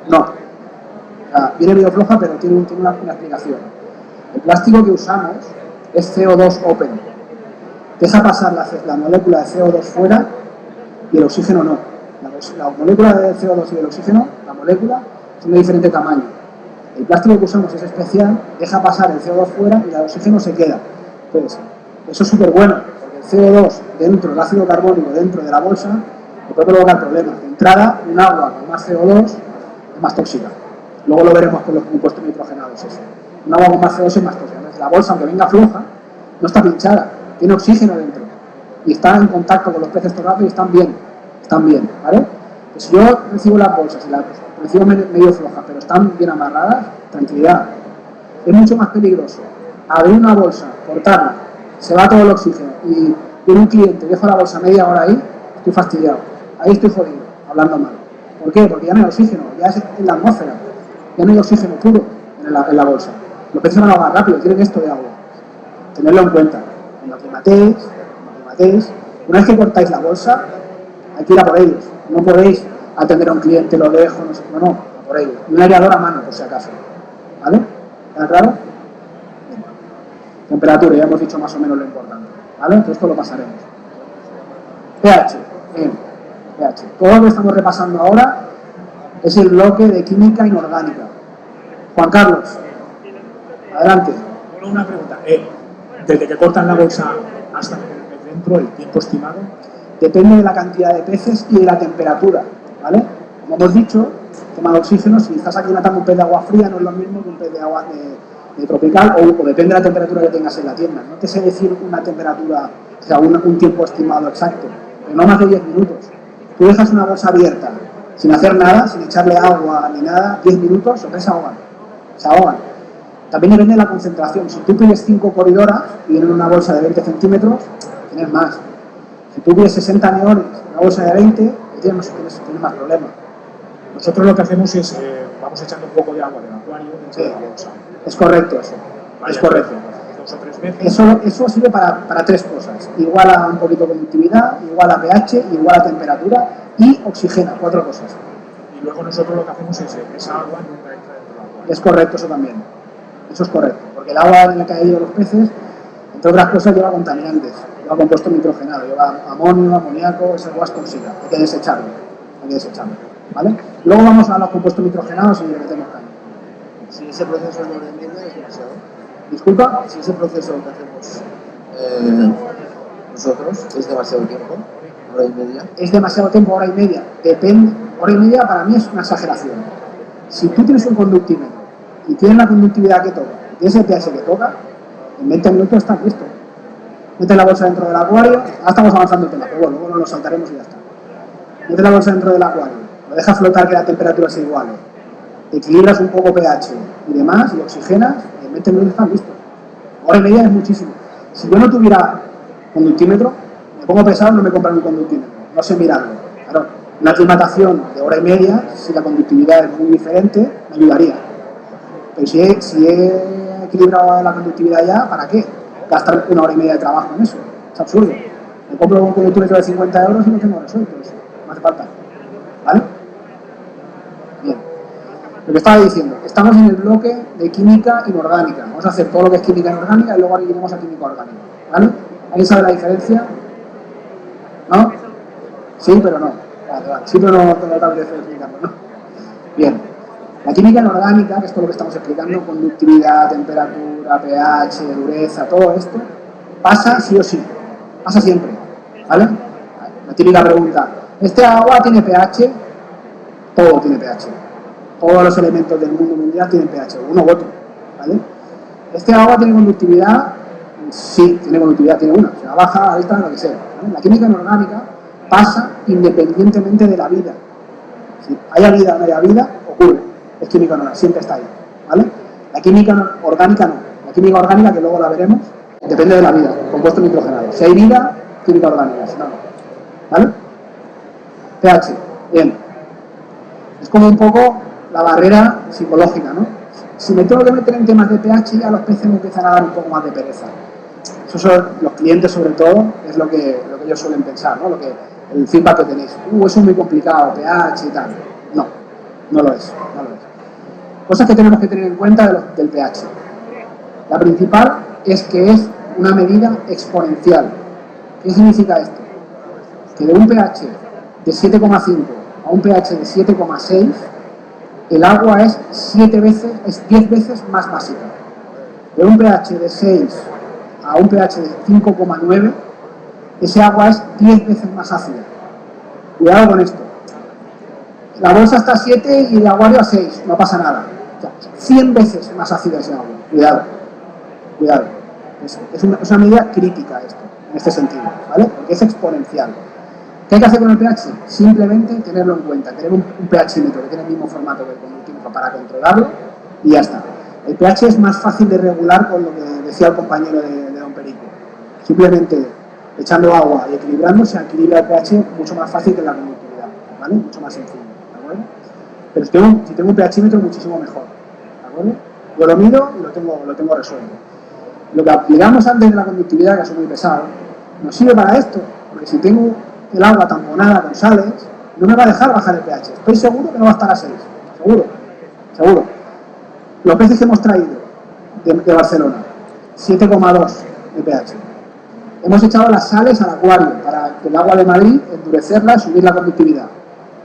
No. O sea, viene medio floja, pero tiene una explicación. El plástico que usamos es CO2 open. Deja pasar la molécula de CO2 fuera y el oxígeno no. La molécula de CO2 y el oxígeno, la molécula, son de diferente tamaño. El plástico que usamos es especial, deja pasar el CO2 fuera y el oxígeno se queda. Entonces, eso es súper bueno, porque el CO2 dentro, el ácido carbónico dentro de la bolsa, le puede provocar problemas. De entrada, un agua con más CO2 es más tóxica. Luego lo veremos con los compuestos nitrogenados. Eso. Un agua con más CO2 es más tóxica. Entonces, la bolsa, aunque venga floja, no está pinchada, tiene oxígeno dentro. Y está en contacto con los peces todo el rato y están bien, ¿vale? Pues si yo recibo las bolsas y las recibo medio flojas, pero están bien amarradas, tranquilidad. Es mucho más peligroso abrir una bolsa, cortarla, se va todo el oxígeno y viene un cliente, dejo la bolsa media hora ahí, estoy fastidiado. Ahí estoy jodido, hablando mal. ¿Por qué? Porque ya no hay oxígeno, ya es en la atmósfera, ya no hay oxígeno puro en la bolsa. Los peces van a ahogar rápido, tienen esto de agua. Tenedlo en cuenta. Cuando aclimatéis, una vez que cortáis la bolsa, hay que ir a por ellos. No podéis atender a un cliente, lo dejo, no, a por ellos. Y un aireador a mano, por si acaso. ¿Vale? ¿Queda claro? Bien. Temperatura, ya hemos dicho más o menos lo importante. ¿Vale? Entonces esto lo pasaremos. pH. Bien. pH. Todo lo que estamos repasando ahora es el bloque de química inorgánica. Juan Carlos, adelante. Bueno, una pregunta. Desde que cortan la bolsa hasta que el pez dentro, el tiempo estimado. Depende de la cantidad de peces y de la temperatura, ¿vale? Como hemos dicho, tema de oxígeno, si estás aclimatando un pez de agua fría no es lo mismo que un pez de agua de tropical o depende de la temperatura que tengas en la tienda. No te sé decir una temperatura, o sea, un tiempo estimado exacto, pero no más de 10 minutos. Tú dejas una bolsa abierta, sin hacer nada, sin echarle agua ni nada, 10 minutos, los peces se ahogan. También depende de la concentración. Si tú pides 5 coridoras y vienen en una bolsa de 20 centímetros, tienes más. Si tú pides 60 neones en una bolsa de 20, tienes más problemas. Nosotros lo que hacemos es, vamos echando un poco de agua del acuario dentro de la bolsa. Es correcto eso. Es correcto. 2 o 3 veces. Eso sirve para 3 cosas. Igual a un poquito de conductividad, igual a pH, igual a temperatura y oxigena, 4 cosas. Y luego nosotros lo que hacemos es, esa agua nunca entra dentro del acuario. Es correcto eso también. Eso es correcto. Porque el agua en la que han ido los peces, entre otras cosas, lleva contaminantes. Lleva compuesto nitrogenado, lleva amonio, amoníaco, esa agua es tóxica. Hay que desecharlo. ¿Vale? Luego vamos a los compuestos nitrogenados y le metemos caña. Si ese proceso de hora y media es demasiado. ¿Disculpa? Si ese proceso que hacemos nosotros es demasiado tiempo, hora y media. Es demasiado tiempo, hora y media. Depende. Hora y media para mí es una exageración. Si tú tienes un conductímetro y tienes la conductividad que toca, y tienes el pH que toca, en 20 minutos estás listo. Metes la bolsa dentro del acuario, ahora estamos avanzando el tema, pero bueno, luego nos lo saltaremos y ya está. Metes la bolsa dentro del acuario, lo dejas flotar que la temperatura se iguale, equilibras un poco pH y demás, y oxigenas, y en 20 minutos estás listo. Hora y media es muchísimo. Si yo no tuviera conductímetro, me pongo pesado, no me compran un conductímetro, no sé mirarlo. Claro, una aclimatación de hora y media, si la conductividad es muy diferente, me ayudaría. Pero si he equilibrado la conductividad ya, ¿para qué? Gastar 1 hora y media de trabajo en eso. Es absurdo. Me compro un conductímetro de 50 euros y no tengo resuelto eso. No hace falta. ¿Vale? Bien. Lo que estaba diciendo, estamos en el bloque de química inorgánica. Vamos a hacer todo lo que es química inorgánica y luego iremos a química orgánica. ¿Vale? ¿Alguien sabe la diferencia? ¿No? Sí, pero no. Vale. Sí, pero no tengo tal vez explicarlo, ¿no? Bien. La química inorgánica, que es todo lo que estamos explicando, conductividad, temperatura, pH, dureza, todo esto, pasa sí o sí. Pasa siempre. ¿Vale? típica pregunta, ¿este agua tiene pH? Todo tiene pH. Todos los elementos del mundo mundial tienen pH, uno u otro, ¿vale? ¿Este agua tiene conductividad? Sí, tiene conductividad, tiene una, o sea, baja, alta, lo que sea, ¿vale? La química inorgánica pasa independientemente de la vida. Si haya vida o no haya vida, ocurre. Es química inorgánica, siempre está ahí, ¿vale? La química orgánica no. La química orgánica, que luego la veremos, depende de la vida, compuestos nitrogenados. Si hay vida, química orgánica, si no, no. ¿Vale? pH, bien. Es como un poco la barrera psicológica, ¿no? Si me tengo que meter en temas de pH, ya los peces me empiezan a dar un poco más de pereza. Eso son los clientes, sobre todo, es lo que ellos suelen pensar, ¿no? El feedback que tenéis. Eso es muy complicado, pH y tal. No, no lo es, no lo es. Cosas que tenemos que tener en cuenta del pH. La principal es que es una medida exponencial. ¿Qué significa esto? Que de un pH de 7,5 a un pH de 7,6, el agua es 10 veces más básica. De un pH de 6 a un pH de 5,9, ese agua es 10 veces más ácida. Cuidado con esto. La bolsa está a 7 y el aguario a 6, no pasa nada. O sea, 100 veces más ácida ese agua. Cuidado, cuidado. Es una medida crítica esto, en este sentido, ¿vale? Porque es exponencial. ¿Qué hay que hacer con el pH? Simplemente tenerlo en cuenta, tener un pHímetro que tiene el mismo formato que el conductímetro para controlarlo y ya está. El pH es más fácil de regular con lo que decía el compañero de Don Perico. Simplemente echando agua y equilibrando se equilibra el pH mucho más fácil que la conductividad, ¿vale? Mucho más sencillo, ¿de acuerdo? Pero si tengo un pHímetro muchísimo mejor, ¿de acuerdo? Yo lo mido y lo tengo resuelto. Lo que aplicamos antes de la conductividad, que es muy pesado, nos sirve para esto, porque si tengo el agua tamponada con sales, no me va a dejar bajar el pH. Estoy seguro que no va a estar a 6. Seguro, seguro. Los peces que hemos traído de Barcelona, 7,2 de pH. Hemos echado las sales al acuario para que el agua de Madrid endurecerla y subir la conductividad.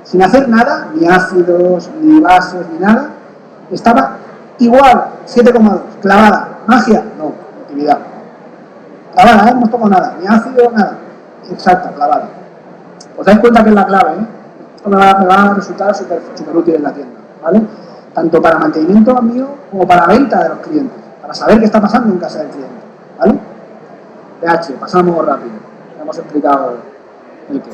Sin hacer nada, ni ácidos, ni bases, ni nada, estaba igual, 7,2, clavada. ¿Magia? No, conductividad. Clavada, no hemos tomado nada, ni ácido, nada. Exacta, clavada. Os dais cuenta que es la clave, ¿eh? Esto me va a resultar súper útil en la tienda, ¿vale? Tanto para mantenimiento mío como para venta de los clientes, para saber qué está pasando en casa del cliente, ¿vale? pH, pasamos rápido, hemos explicado el qué.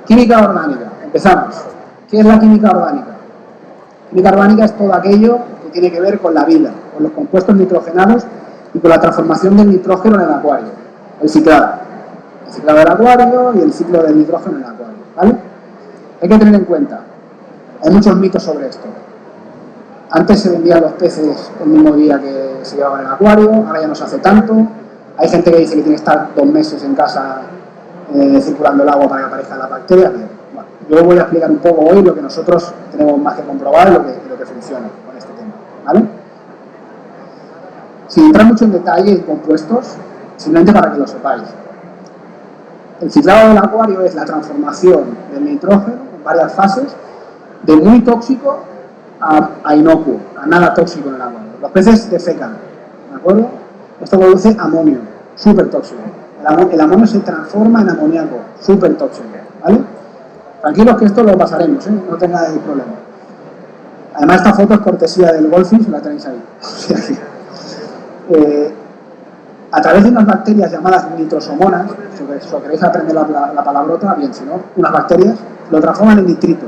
Química orgánica, empezamos. ¿Qué es la química orgánica? Química orgánica es todo aquello que tiene que ver con la vida, con los compuestos nitrogenados y con la transformación del nitrógeno en el acuario, el ciclado. El ciclado del acuario y el ciclo del nitrógeno en el acuario, ¿vale? Hay que tener en cuenta, hay muchos mitos sobre esto. Antes se vendían los peces el mismo día que se llevaban en el acuario, ahora ya no se hace tanto. Hay gente que dice que tiene que estar 2 meses en casa circulando el agua para que aparezcan las bacterias. Bien, bueno, yo voy a explicar un poco hoy lo que nosotros tenemos más que comprobar y lo que funciona con este tema, ¿vale? Sin entrar mucho en detalle en compuestos, simplemente para que lo sepáis. El ciclado del acuario es la transformación del nitrógeno en varias fases de muy tóxico a inocuo, a nada tóxico en el agua. Los peces defecan, ¿de acuerdo? Esto produce amonio, súper tóxico. El amonio se transforma en amoníaco, súper tóxico, ¿vale? Tranquilos que esto lo pasaremos, ¿eh? No tengáis problema. Además esta foto es cortesía del Goldfish, la tenéis ahí. A través de unas bacterias llamadas nitrosomonas, si os queréis aprender la palabrota, bien, si no, unas bacterias lo transforman en nitrito.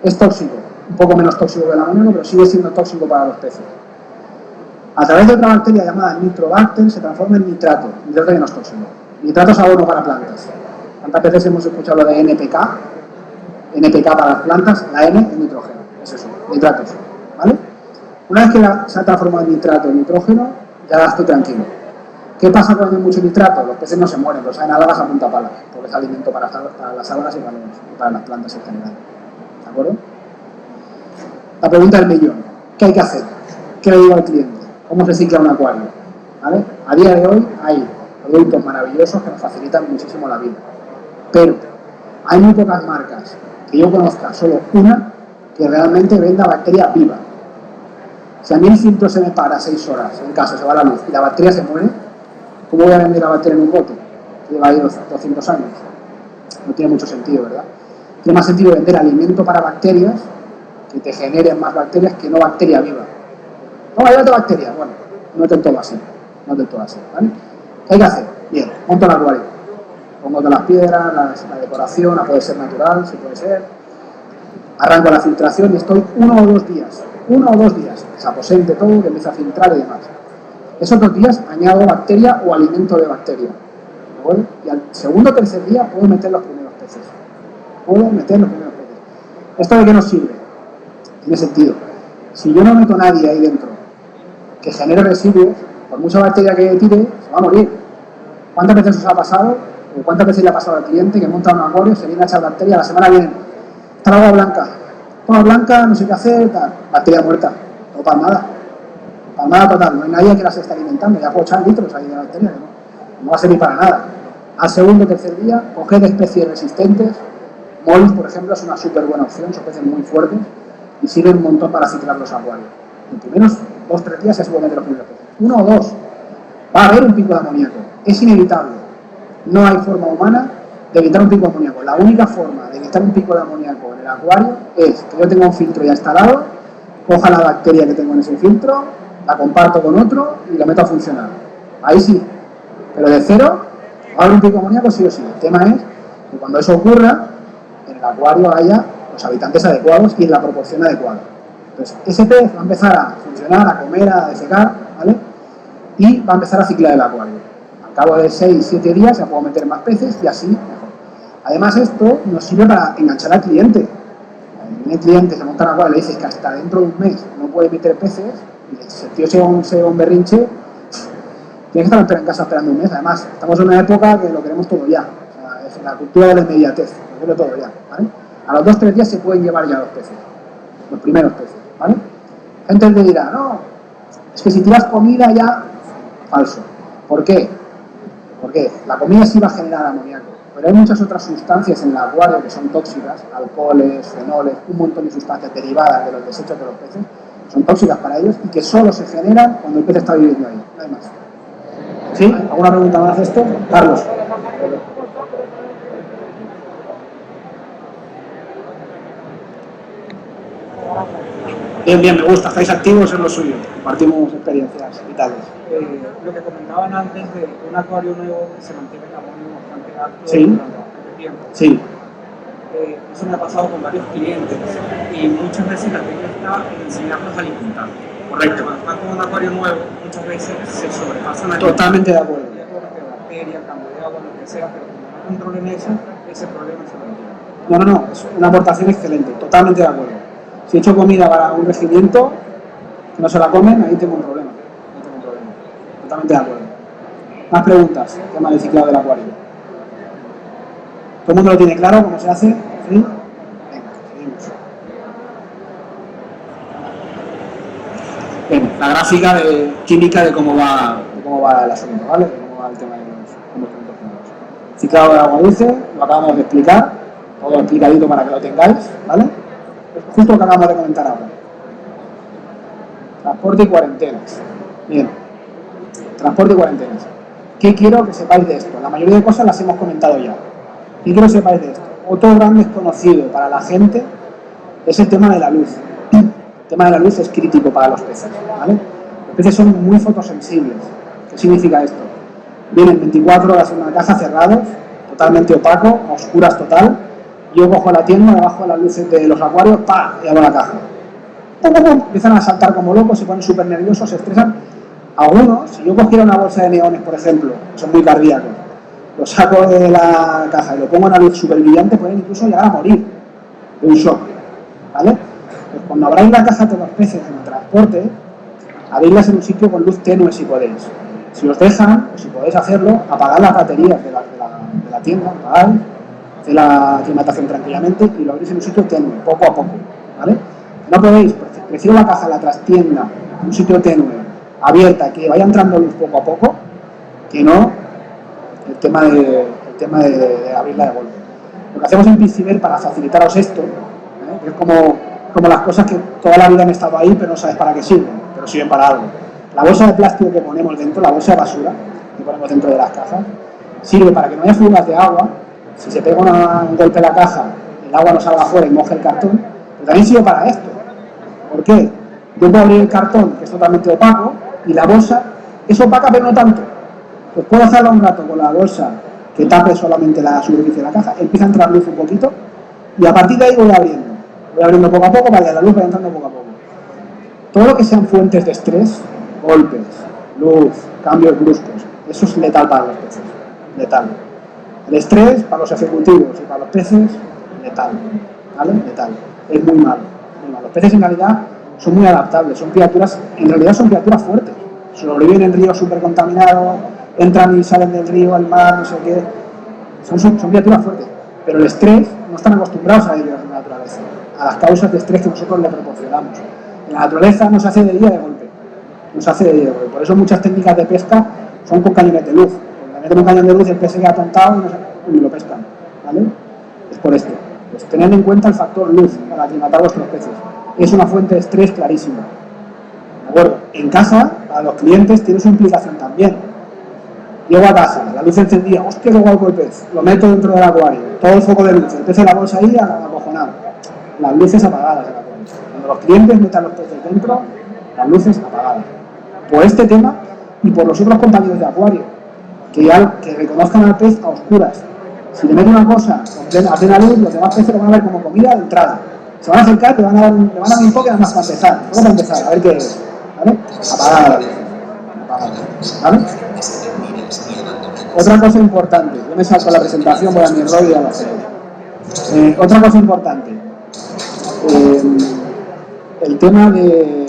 Es tóxico, un poco menos tóxico que el amonio, pero sigue siendo tóxico para los peces. A través de otra bacteria llamada nitrobacter se transforma en nitrato. Nitrato ya no es tóxico. Nitrato es abono para plantas. ¿Cuántas veces hemos escuchado lo de NPK? NPK para las plantas, la N es nitrógeno. Es eso, nitratos, ¿vale? Una vez que se ha transformado en nitrato en nitrógeno, ya estoy tranquilo. ¿Qué pasa cuando hay mucho nitrato? Los peces no se mueren, los salen algas a punta pala, porque es alimento para las algas y para las plantas en general. ¿De acuerdo? La pregunta del millón. ¿Qué hay que hacer? ¿Qué le digo al cliente? ¿Cómo se cicla un acuario? ¿Vale? A día de hoy hay productos maravillosos que nos facilitan muchísimo la vida. Pero hay muy pocas marcas que yo conozca, solo una, que realmente venda bacteria viva. Si a mí el filtro se me para 6 horas en casa, se va la luz y la bacteria se muere, ¿cómo voy a vender la bacteria en un bote? Que lleva ahí 200 años. no tiene mucho sentido, ¿verdad? Tiene más sentido vender alimento para bacterias que te generen más bacterias que no bacteria viva. Toma, llévate bacterias. Bueno, no es del todo así, ¿vale? ¿Qué hay que hacer? Bien, monto el acuario. Pongo todas las piedras, la decoración, puede ser natural, si puede ser. Arranco la filtración y estoy 1 o 2 días. Que se aposente todo, que empiece a filtrar y demás. Esos 2 días añado bacteria o alimento de bacteria. ¿Vale? Y al segundo o tercer día puedo meter los primeros peces. ¿Esto de qué nos sirve? Tiene sentido. Si yo no meto a nadie ahí dentro que genere residuos, por mucha bacteria que tire, se va a morir. ¿Cuántas veces os ha pasado, o cuántas veces le ha pasado al cliente que monta un acuario, se viene a echar bacteria, la semana viene, está la agua blanca, no sé qué hacer, tal, bacteria muerta, todo palmada total, no hay nadie que las esté alimentando, ya puedo echar litros ahí de bacteria, no va a servir para nada. Al segundo o tercer día, coged especies resistentes, molis, por ejemplo, es una súper buena opción, son peces muy fuertes y sirven un montón para ciclar los acuarios. En los primeros 2 o 3 días es bueno meter los primeros peces. 1 o 2, va a haber un pico de amoníaco, es inevitable. No hay forma humana de evitar un pico de amoníaco. La única forma de evitar un pico de amoníaco en el acuario es que yo tenga un filtro ya instalado, coja la bacteria que tengo en ese filtro, la comparto con otro y la meto a funcionar. Ahí sí, pero de cero va a haber un pico de amoníaco sí o sí. El tema es que cuando eso ocurra, en el acuario haya los habitantes adecuados y en la proporción adecuada. Entonces, ese pez va a empezar a funcionar, a comer, a defecar, ¿vale? Y va a empezar a ciclar el acuario. Al cabo de 6-7 días ya puedo meter más peces y así mejor. Además, esto nos sirve para enganchar al cliente. Viene el cliente, se monta un acuario y le dices que hasta dentro de un mes no puede meter peces, y si el tío se va un berrinche, tiene que estar en casa esperando un mes. Además, estamos en una época que lo queremos todo ya. O sea, es la cultura de la inmediatez, lo quiero todo ya, ¿vale? A los 2-3 días se pueden llevar ya los peces, los primeros peces, ¿vale? Gente te dirá, no, es que si tiras comida ya, falso. ¿Por qué? Porque la comida sí va a generar amoníaco, pero hay muchas otras sustancias en el acuario que son tóxicas, alcoholes, fenoles, un montón de sustancias derivadas de los desechos de los peces, son tóxicas para ellos y que solo se generan cuando el pez está viviendo ahí, no hay más. ¿Sí? ¿Alguna pregunta más de esto? Carlos. Bien, me gusta, estáis activos en lo suyo, compartimos experiencias vitales. Lo que comentaban antes de un acuario nuevo que se mantiene el amonio bastante alto Sí. durante bastante tiempo. Sí. Eso me ha pasado con varios clientes y muchas veces la técnica está en enseñarlos a alimentar. Correcto. Cuando están con un acuario nuevo, muchas veces se sobrepasan a Totalmente de acuerdo. bacterias, cambio de agua, lo que sea, pero como no controlen eso, ese problema se lo tiene. No, es una aportación excelente, totalmente de acuerdo. Si he hecho comida para un regimiento, que no se la comen, ahí tengo un problema. Totalmente de acuerdo. Más preguntas, tema del ciclado del acuario. ¿Todo el mundo lo tiene claro cómo se hace? ¿Sí? Venga, seguimos. Bien, la gráfica de química de cómo va el asunto, ¿vale? De cómo va el tema de los combustibles químicos. Ciclado del agua dulce, lo acabamos de explicar, todo explicadito para que lo tengáis, ¿vale? Justo lo que acabamos de comentar ahora. Transporte y cuarentenas. Bien. Transporte y cuarentenas. ¿Qué quiero que sepáis de esto? La mayoría de cosas las hemos comentado ya. ¿Qué quiero que sepáis de esto? Otro gran desconocido para la gente es el tema de la luz. El tema de la luz es crítico para los peces, ¿vale? Los peces son muy fotosensibles. ¿Qué significa esto? Vienen 24 horas en una caja cerrados, totalmente opaco, a oscuras total. Yo cojo la tienda, debajo de las luces de los acuarios, ¡pah! Y abro la caja. ¡Pum, pum, pum! Empiezan a saltar como locos, se ponen súper nerviosos, se estresan. Algunos, si yo cogiera una bolsa de neones, por ejemplo, que son muy cardíacos, lo saco de la caja y lo pongo en una luz súper brillante, pueden incluso llegar a morir de un shock, ¿vale? Pues cuando abráis la caja de los peces en el transporte, abrirlas en un sitio con luz tenue si podéis. Si os dejan, o si podéis hacerlo, apagad las baterías de la tienda, apagáis, hacéis la aclimatación tranquilamente y lo abrís en un sitio tenue, poco a poco, ¿vale? No podéis, prefiero la caja, la trastienda, en un sitio tenue, abierta, que vaya entrando luz poco a poco, que no el tema de abrirla de golpe. Lo que hacemos en Pisciver para facilitaros esto, que es como las cosas que toda la vida han estado ahí, pero no sabes para qué sirven, pero sirven para algo. La bolsa de plástico que ponemos dentro, la bolsa de basura que ponemos dentro de las cajas, sirve para que no haya fugas de agua, si se pega un golpe a la caja, el agua no salga afuera y moje el cartón, pero también sirve para esto. ¿Por qué? Yo puedo abrir el cartón, que es totalmente opaco, y la bolsa es opaca pero no tanto. Pues puedo hacerlo un rato con la bolsa que tape solamente la superficie de la caja, empieza a entrar luz un poquito, y a partir de ahí voy abriendo poco a poco para que la luz vaya entrando poco a poco. Todo lo que sean fuentes de estrés, golpes, luz, cambios bruscos, eso es letal para los peces, letal. El estrés para los ejecutivos y para los peces, letal, ¿vale? Letal, es muy malo, muy malo. Los peces en realidad son muy adaptables, son criaturas fuertes, sobreviven en ríos súper contaminados, entran y salen del río, al mar, no sé qué, son criaturas fuertes, pero el estrés no están acostumbrados a ellos en la naturaleza, a las causas de estrés que nosotros le proporcionamos. En la naturaleza no se hace de día de golpe, por eso muchas técnicas de pesca son con cañones de luz. Cuando meten un cañón de luz el pez se queda atontado y lo pescan, ¿vale? Es por esto. Pues tened en cuenta el factor luz para aclimatar vuestros peces. Es una fuente de estrés clarísima. ¿De acuerdo? En casa, para los clientes, tiene su implicación también. Llego a casa, la luz encendida, hostia, qué guapo el pez, lo meto dentro del acuario, todo el foco de luz, el pez en la bolsa ahí, acojonado. Las luces apagadas del acuario. Cuando los clientes metan los peces dentro, las luces apagadas. Por este tema y por los otros compañeros de acuario, que reconozcan al pez a oscuras. Si le meten una cosa a plena luz, los demás peces lo van a ver como comida de entrada. Se van a acercar, le van a dar un toque nada más para empezar. Vamos a empezar, a ver qué es. ¿Vale? Apagada la luz. ¿Vale? Otra cosa importante, yo me salto la presentación, voy a mi rollo y a la serie. Otra cosa importante, el tema de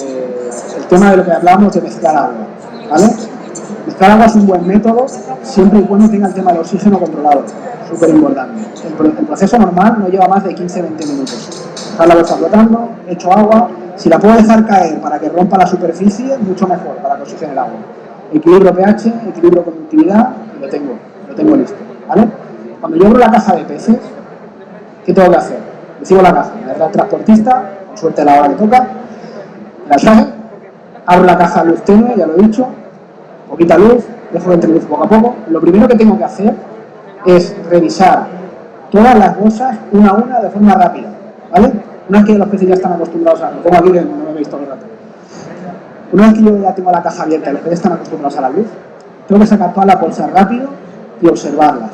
lo que hablábamos de mezclar agua, ¿vale? Mezclar agua es un buen método siempre y cuando tenga el tema del oxígeno controlado, súper importante. El proceso normal no lleva más de 15-20 minutos. Dejar la bolsa flotando, echo agua, si la puedo dejar caer para que rompa la superficie, mucho mejor para que oxigene el agua. Equilibrio pH, equilibrio conductividad, lo tengo listo, ¿vale? Cuando yo abro la caja de peces, ¿qué tengo que hacer? Recibo la caja, me da el transportista, con suerte a la hora que toca, la traje, abro la caja a luz tenue, ya lo he dicho, poquita luz, dejo que entre luz poco a poco. Lo primero que tengo que hacer es revisar todas las bolsas una a una de forma rápida, ¿vale? Una vez que los peces ya están acostumbrados a... Lo pongo aquí que no me he visto todo el rato. Una vez que yo ya tengo la caja abierta y los peces están acostumbrados a la luz, tengo que sacar todas las bolsas rápido y observarlas.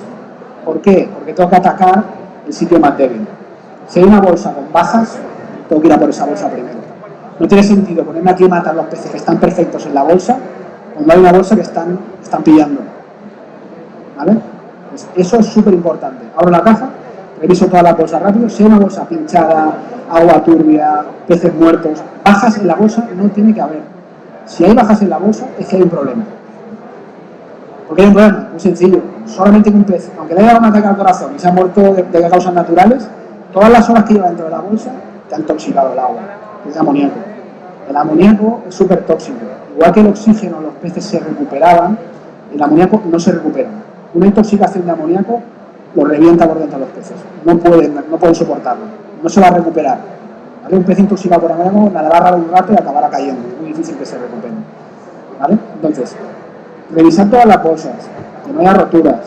¿Por qué? Porque tengo que atacar el sitio más débil. Si hay una bolsa con bajas, tengo que ir a por esa bolsa primero. No tiene sentido ponerme aquí a matar los peces que están perfectos en la bolsa cuando hay una bolsa que están pillando. ¿Vale? Pues eso es súper importante. Abro la caja, reviso todas las bolsas rápido. Si hay una bolsa pinchada, agua turbia, peces muertos, bajas en la bolsa no tiene que haber. Si hay bajas en la bolsa es que hay un problema. Porque hay un problema, muy sencillo. Solamente que un pez, aunque le haya dado un ataque al corazón y se ha muerto de causas naturales, todas las horas que lleva dentro de la bolsa te ha intoxicado el agua. Es amoníaco. El amoníaco es súper tóxico. Igual que el oxígeno, los peces se recuperaban, el amoníaco no se recupera. Una intoxicación de amoníaco lo revienta por dentro de los peces. No pueden soportarlo. No se va a recuperar. ¿Vale? Un pez intoxicado por amoníaco nadará un rato y acabará cayendo. Es muy difícil que se recupere. ¿Vale? Entonces, revisar todas las bolsas, que no haya roturas,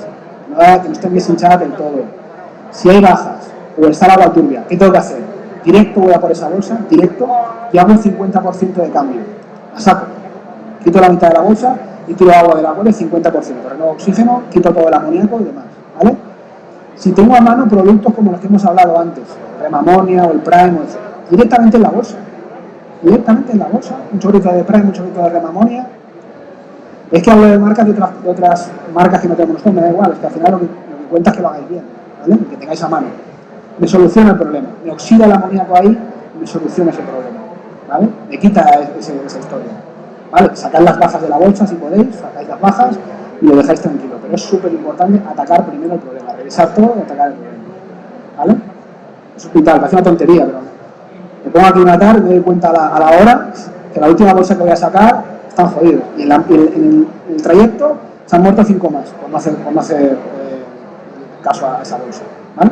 que no estén deshinchadas del todo. Si hay bajas o está el agua turbia, ¿qué tengo que hacer? Directo voy a por esa bolsa, directo, y hago un 50% de cambio. La saco, quito la mitad de la bolsa y tiro agua del agua, el 50%. Renuevo oxígeno, quito todo el amoníaco y demás. ¿Vale? Si tengo a mano productos como los que hemos hablado antes, el Remamonia o el Prime, directamente en la bolsa. Directamente en la bolsa, un chorrito de Prime, un chorrito de Remamonia. Es que hablo de marcas de otras marcas que no tenemos nosotros, me da igual, es que al final lo que cuenta es que lo hagáis bien, ¿vale? Que tengáis a mano. Me soluciona el problema, me oxida el amoníaco ahí y me soluciona ese problema, ¿vale? Me quita esa historia, ¿vale? Sacad las bajas de la bolsa si podéis, sacáis las bajas y lo dejáis tranquilo, pero es súper importante atacar primero el problema, revisar todo y atacar el problema, ¿vale? Es un vital, parece una tontería, pero me pongo aquí una tarde y me doy cuenta a la hora que la última bolsa que voy a sacar están jodidos. Y en el trayecto se han muerto 5 más por no hacer caso a esa bolsa. ¿Vale?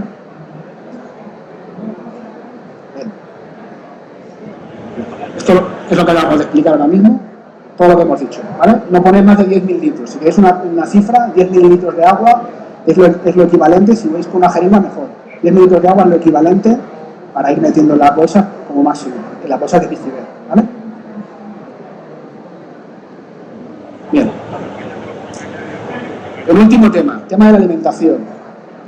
Bien. Esto es lo que acabamos de explicar ahora mismo, todo lo que hemos dicho. ¿Vale? No poner más de 10.000 litros. Si queréis una cifra, 10 mililitros de agua Es lo equivalente, si veis con una jeringa mejor. 10 mililitros de agua es lo equivalente para ir metiendo en las bolsas como máximo, en las bolsas de piscina, ¿vale? Bien. El último tema de la alimentación.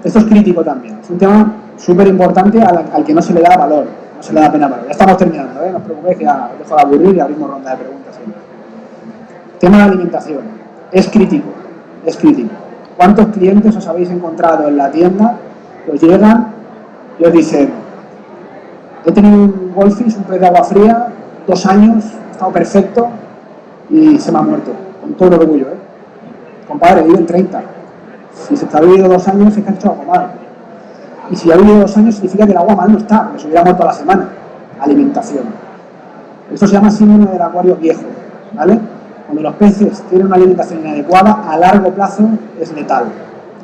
Esto es crítico también. Es un tema súper importante al que no se le da valor, no se le da pena valor. Ya estamos terminando, ¿eh? No os preocupéis que ya os dejo de aburrir y abrimos ronda de preguntas. Tema de alimentación. Es crítico, es crítico. ¿Cuántos clientes os habéis encontrado en la tienda que os llegan y os dicen: he tenido un goldfish, un pez de agua fría, 2 años, ha estado perfecto y se me ha muerto? Con todo el orgullo, ¿eh? Compadre, viven 30. Si se te ha vivido 2 años, es que has hecho algo mal. Y si ha vivido 2 años, significa que el agua mal no está, porque se hubiera muerto a la semana. Alimentación. Esto se llama síndrome del acuario viejo, ¿vale? Cuando los peces tienen una alimentación inadecuada, a largo plazo es letal.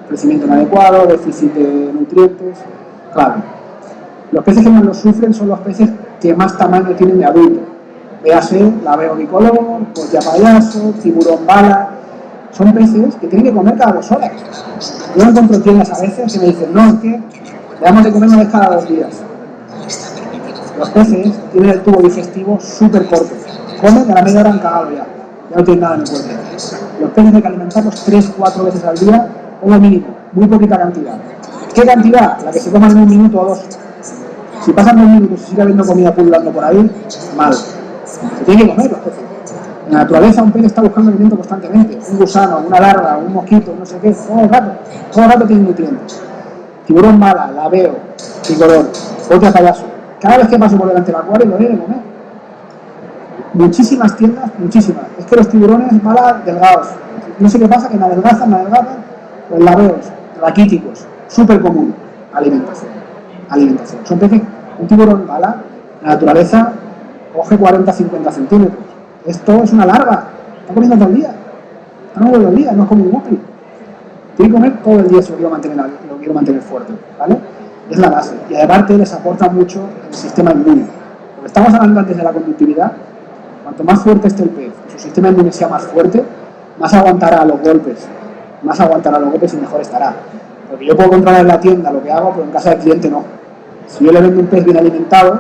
Crecimiento inadecuado, déficit de nutrientes, claro. Los peces que más lo sufren son los peces que más tamaño tienen de adulto. Véase labeo bicolor, botella payaso, tiburón bala. Son peces que tienen que comer cada 2 horas. Yo encuentro tiendas a veces que me dicen: no, es que le damos de comer una vez cada 2 días. Los peces tienen el tubo digestivo súper corto. Comen y a la media hora han cagado ya. Ya no tienen nada en el cuerpo. Los peces hay que alimentarlos 3-4 veces al día, como mínimo, muy poquita cantidad. ¿Qué cantidad? La que se coman en 1 minuto o 2. Si pasan 2 minutos y sigue habiendo comida pululando por ahí, mal. Se tienen que comer los peces. En la naturaleza un pez está buscando alimento constantemente. Un gusano, una larva, un mosquito, no sé qué, todo el rato tiene nutrientes. Tiburón bala, labeo, picorón, botella payaso. Cada vez que paso por delante del acuario lo debe comer. Muchísimas tiendas, muchísimas. Es que los tiburones bala delgados. No sé qué pasa, que me adelgazan. Los labeos, raquíticos, súper común. Alimentación. Son peces, un tiburón bala, en la naturaleza coge 40-50 centímetros. Esto es una larva, está comiendo todo el día. Está comiendo todo el día, no es como un guppy. Tiene que comer todo el día si lo quiero mantener fuerte, ¿vale? Es la base. Y aparte les aporta mucho el sistema inmune. Lo que estamos hablando antes de la conductividad, cuanto más fuerte esté el pez, su sistema inmune sea más fuerte, más aguantará los golpes y mejor estará. Porque yo puedo controlar en la tienda lo que hago, pero en casa del cliente no. Si yo le vendo un pez bien alimentado,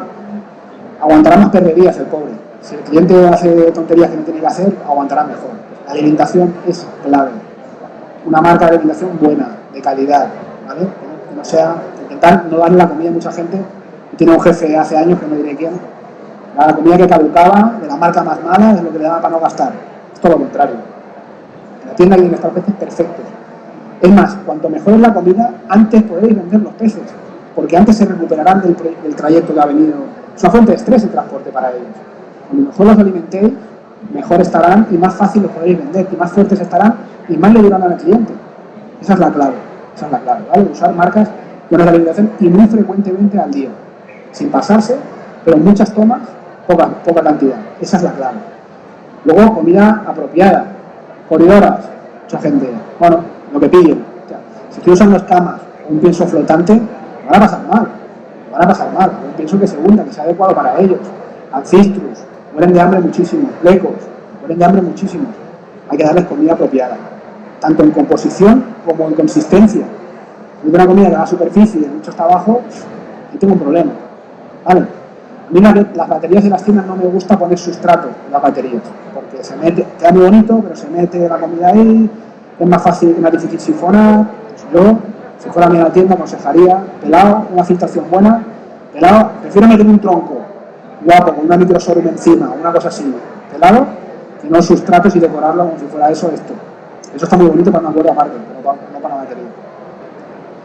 aguantará más perrerías el pobre. Si el cliente hace tonterías que no tiene que hacer, aguantará mejor. La alimentación es clave. Una marca de alimentación buena, de calidad, ¿vale? Que no sea, intentar no darle la comida a mucha gente. Tiene un jefe hace años, que no diré quién, la comida que caducaba, de la marca más mala, es lo que le daba para no gastar. Es todo lo contrario. En la tienda hay que estar peces perfectos. Es más, cuanto mejor es la comida, antes podréis vender los peces, porque antes se recuperarán del trayecto que ha venido. Es una fuente de estrés el transporte para ellos. Cuando mejor los alimentéis, mejor estarán y más fácil los podréis vender, y más fuertes estarán y más le durarán al cliente. Esa es la clave, ¿vale? Usar marcas buenas de alimentación y muy frecuentemente al día, sin pasarse, pero muchas tomas, poca cantidad. Esa es la clave. Luego, comida apropiada, corridoras, mucha gente, bueno, lo que pillen. O sea, si estoy usando escamas o un pienso flotante, van a pasar mal. Un pienso que se hunda, que sea adecuado para ellos. Ancistrus, mueren de hambre muchísimo. Plecos, mueren de hambre muchísimo. Hay que darles comida apropiada, tanto en composición como en consistencia. Si una comida que va a superficie y mucho está abajo, ahí tengo un problema, ¿vale? A mí las baterías de las tiendas no me gusta poner sustrato en las baterías, porque se mete, queda muy bonito, pero se mete la comida ahí, es más difícil sifonar. Pues yo, si fuera a mí a la tienda, aconsejaría pelado, una filtración buena, pelado, prefiero meter un tronco guapo, con una microsorum encima, una cosa así, pelado, que no sustratos y decorarlo como si fuera esto. Eso está muy bonito para una cuerda aparte, pero no para una batería.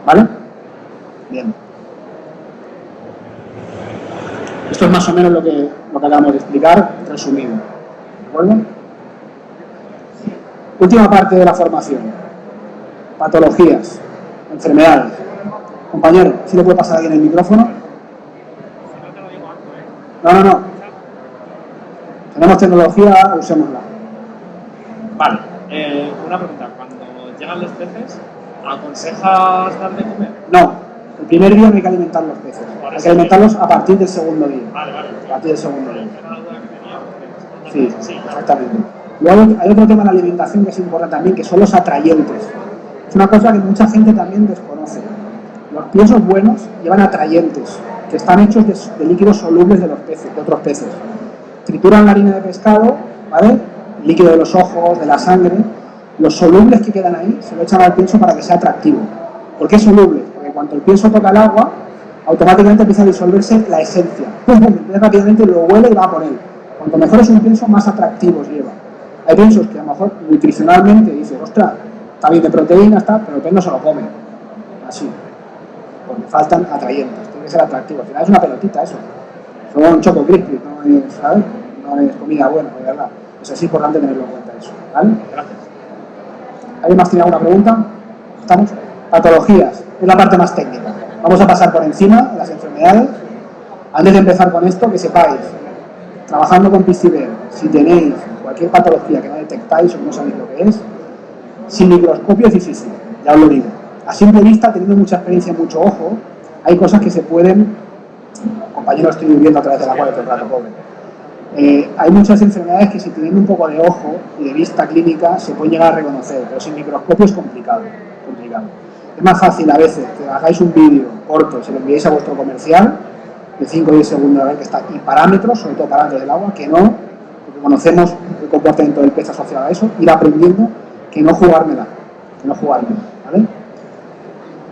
¿Vale? Bien. Esto es más o menos lo que acabamos de explicar, resumido. ¿De acuerdo? Última parte de la formación. Patologías, enfermedades. Compañero, ¿sí le puede pasar aquí en el micrófono? No. Tenemos tecnología, usémosla. Vale, una pregunta. Cuando llegan los peces, ¿aconsejas dar de comer? No, el primer día no hay que alimentar los peces. Hay que alimentarlos a partir del segundo día. Vale. A partir del segundo día. Sí, exactamente. Luego hay otro tema de la alimentación que es importante también, que son los atrayentes. Es una cosa que mucha gente también desconoce. Los piensos buenos llevan atrayentes, que están hechos de líquidos solubles de los peces, de otros peces. Trituran la harina de pescado, ¿vale? El líquido de los ojos, de la sangre. Los solubles que quedan ahí se lo echan al pienso para que sea atractivo. ¿Por qué soluble? Porque cuando el pienso toca el agua, automáticamente empieza a disolverse la esencia. Entonces rápidamente lo huele y va a por él. Cuanto mejor es un pienso, más atractivos lleva. Hay piensos que a lo mejor nutricionalmente dicen, ostras, está bien de proteína, está, pero el pez no se lo come. Así. Porque faltan atrayentes. Tiene que ser atractivo. Al final es una pelotita eso. Son un choco crispy, no es, ¿sabes? No es comida buena, de verdad. Es importante tenerlo en cuenta eso. ¿Vale? Gracias. ¿Alguien más tiene alguna pregunta? ¿Estamos? Patologías. Es la parte más técnica. Vamos a pasar por encima de las enfermedades. Antes de empezar con esto, que sepáis, trabajando con PCB, si tenéis cualquier patología que no detectáis o no sabéis lo que es, sin microscopio es difícil, ya os lo digo. A simple vista, teniendo mucha experiencia y mucho ojo, hay cosas que se pueden, compañero, estoy viviendo a través de la cual todo el rato, pobre. Hay muchas enfermedades que si teniendo un poco de ojo y de vista clínica se pueden llegar a reconocer, pero sin microscopio es complicado. Es más fácil a veces que hagáis un vídeo corto y se lo enviéis a vuestro comercial de 5 o 10 segundos a ver que está, y parámetros, sobre todo parámetros del agua, que no, porque conocemos el comportamiento del pez asociado a eso, ir aprendiendo que no jugármela, ¿vale?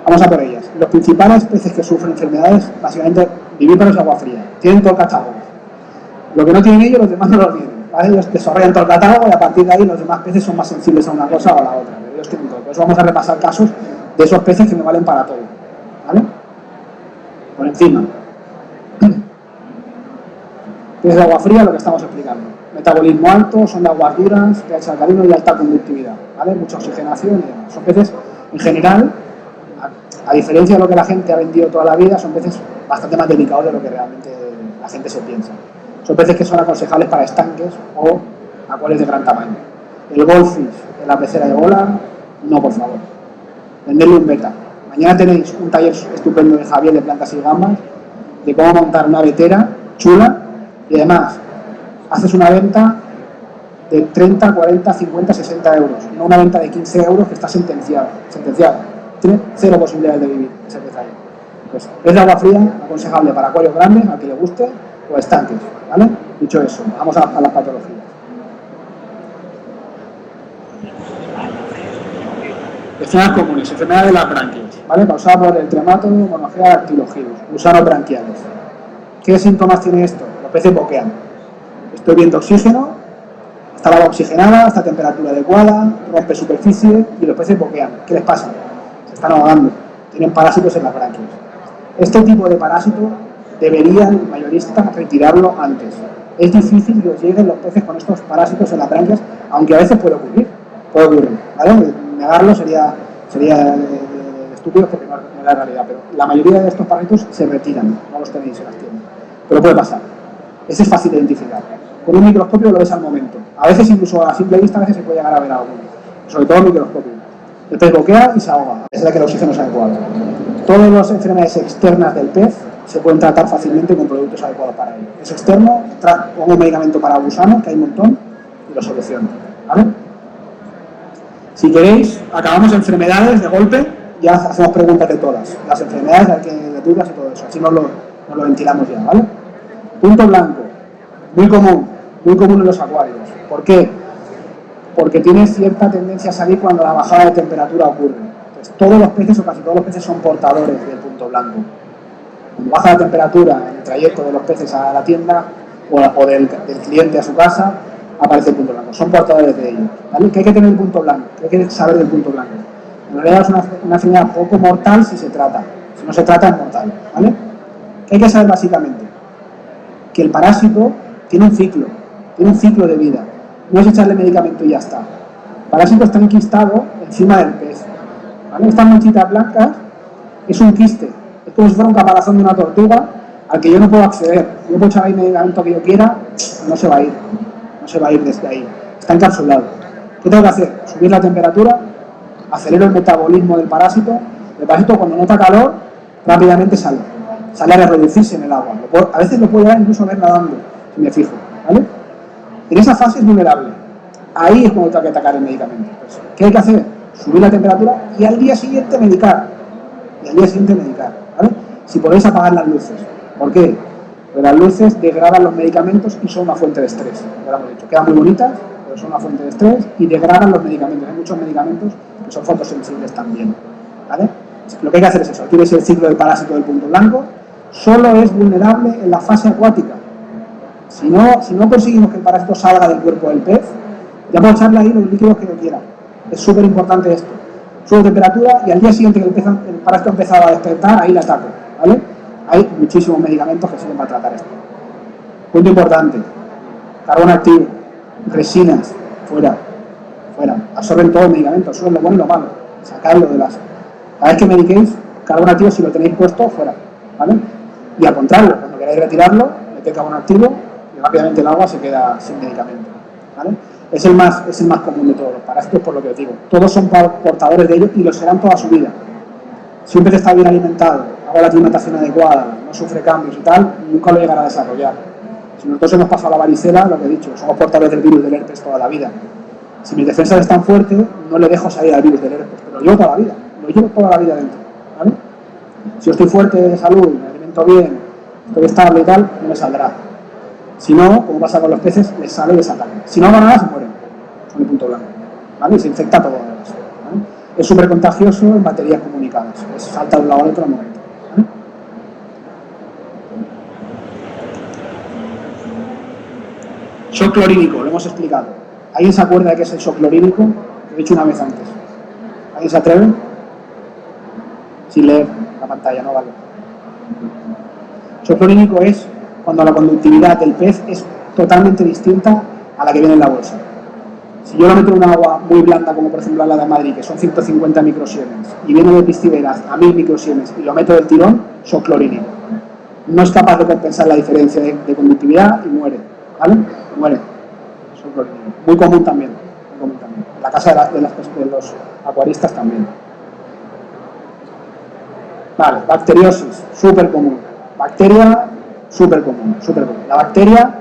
Vamos a por ellas. Los principales peces que sufren enfermedades, básicamente, vivíparos y agua fría, tienen todo el catálogo. Lo que no tienen ellos, los demás no lo tienen, ¿vale? Ellos desarrollan todo el catálogo y a partir de ahí los demás peces son más sensibles a una cosa o a la otra, pero ellos tienen todo. Por eso vamos a repasar casos de esos peces que me valen para todo, ¿vale? Por encima. Peces de agua fría, lo que estamos explicando. Metabolismo alto, son de aguas duras, pH alcalino y alta conductividad, ¿vale? Mucha oxigenación y demás. Son peces, en general, a diferencia de lo que la gente ha vendido toda la vida, son peces bastante más delicados de lo que realmente la gente se piensa. Son peces que son aconsejables para estanques o acuarios de gran tamaño. El goldfish en la pecera de bola, no, por favor. Venderle un beta. Mañana tenéis un taller estupendo de Javier de plantas y gambas, de cómo montar una vetera chula, y además haces una venta de 30, 40, 50, 60 euros, no una venta de 15 euros que está sentenciada. Tiene cero posibilidades de vivir ese pez ahí. Pues pez de agua fría, aconsejable para acuarios grandes, al que le guste, o estanques, ¿vale? Dicho eso, vamos a las patologías. Enfermedades comunes, enfermedades de las branquias, ¿vale? Causada por el trematodo, monofea, dactilogirus, gusanos branquiales. ¿Qué síntomas tiene esto? Los peces boquean. Estoy viendo oxígeno, está el agua oxigenada, está a temperatura adecuada, rompe superficie y los peces boquean. ¿Qué les pasa? Se están ahogando, tienen parásitos en las branquias. Este tipo de parásito deberían, el mayorista, retirarlo antes. Es difícil que os lleguen los peces con estos parásitos en las branquias, aunque a veces puede ocurrir, ¿vale? Negarlo sería estúpido porque no es la realidad, pero la mayoría de estos parásitos se retiran, no los tenéis en las tiendas. Pero puede pasar. Ese es fácil de identificar. Con un microscopio lo ves al momento. A veces incluso a simple vista a veces se puede llegar a ver algo. Sobre todo el microscopio. El pez boquea y se ahoga, a pesar de que el oxígeno es adecuado. Todas las enfermedades externas del pez se pueden tratar fácilmente con productos adecuados para ello. Es externo, pongo un medicamento para gusanos, que hay un montón, y lo soluciono, ¿vale? Si queréis, acabamos enfermedades de golpe, ya hacemos preguntas de todas. Las enfermedades, de dudas y todo eso. Así nos lo ventilamos ya, ¿vale? Punto blanco, muy común en los acuarios. ¿Por qué? Porque tiene cierta tendencia a salir cuando la bajada de temperatura ocurre. Entonces, todos los peces o casi todos los peces son portadores del punto blanco. Cuando baja la temperatura en el trayecto de los peces a la tienda o del cliente a su casa, aparece el punto blanco. Son portadores de ello, ¿vale? ¿Qué hay que tener el punto blanco? ¿Qué hay que saber del punto blanco? En realidad es una enfermedad poco mortal si se trata. Si no se trata es mortal, ¿vale? ¿Qué hay que saber básicamente? Que el parásito tiene un ciclo de vida. No es echarle medicamento y ya está. El parásito está enquistado encima del pez, ¿vale? Estas manchitas blancas es un quiste. Es como si fuera un caparazón de una tortuga al que yo no puedo acceder. Yo puedo echar ahí medicamento que yo quiera, no se va a ir. No se va a ir desde ahí. Está encapsulado. ¿Qué tengo que hacer? Subir la temperatura, acelero el metabolismo del parásito. El parásito cuando nota calor, rápidamente sale a reproducirse en el agua. A veces lo puedo llegar incluso a ver nadando, si me fijo, ¿vale? En esa fase es vulnerable. Ahí es cuando tengo que atacar el medicamento. ¿Qué hay que hacer? subir la temperatura y al día siguiente medicar. ¿Vale? Si podéis apagar las luces. ¿Por qué? Porque las luces degradan los medicamentos y son una fuente de estrés. Ya lo hemos dicho. Quedan muy bonitas, pero son una fuente de estrés y degradan los medicamentos. Hay muchos medicamentos que son fotosensibles también. ¿Vale? Lo que hay que hacer es eso. Aquí veis el ciclo del parásito del punto blanco. Solo es vulnerable en la fase acuática. Si no conseguimos que el parásito salga del cuerpo del pez, ya puedo echarle ahí los líquidos que yo quiera. Es súper importante esto. Sube temperatura y al día siguiente que el parásito empezaba a despertar, ahí le ataco. ¿Vale? Hay muchísimos medicamentos que sirven para tratar esto. Punto importante. Carbón activo, resinas, fuera. Absorben todo el medicamento, absorben lo bueno y lo malo. Sacadlo de las... Cada vez que mediquéis, carbón activo, si lo tenéis puesto, fuera. ¿Vale? Y al contrario, cuando queráis retirarlo, metéis carbón activo y rápidamente el agua se queda sin medicamento. ¿Vale? Es el más común de todos los parásitos, por lo que os digo. Todos son portadores de ellos y lo serán toda su vida. Si un pez está bien alimentado, hago la alimentación adecuada, no sufre cambios y tal, nunca lo llegará a desarrollar. Si nosotros hemos pasado la varicela, lo que he dicho, somos portadores del virus del herpes toda la vida. Si mis defensas están fuertes, no le dejo salir al virus del herpes, pero lo llevo toda la vida dentro. ¿Vale? Si yo estoy fuerte de salud, me alimento bien, estoy estable y tal, no me saldrá. Si no, como pasa con los peces, les sale y les ataca. Si no hago nada, se mueren con el punto blanco. ¿Vale? Y se infecta todo. ¿Vale? Es súper contagioso en baterías comunicadas. Es salta de un lado al otro al momento. ¿Vale? Shock clorínico, lo hemos explicado. ¿Alguien se acuerda de qué es el shock clorínico? Lo he dicho una vez antes. ¿Alguien se atreve? Sin leer la pantalla, no vale. Shock clorínico es cuando la conductividad del pez es totalmente distinta a la que viene en la bolsa. Si yo lo meto en un agua muy blanda, como por ejemplo la de Madrid, que son 150 microsiemens, y viene de pisciveras a 1000 microsiemens y lo meto del tirón, shock clorínico. No es capaz de compensar la diferencia de conductividad y muere. ¿Vale? Muere. Shock clorínico. Muy común también. En la casa de los acuaristas también. Vale, bacteriosis, súper común. Bacteria, súper común. La bacteria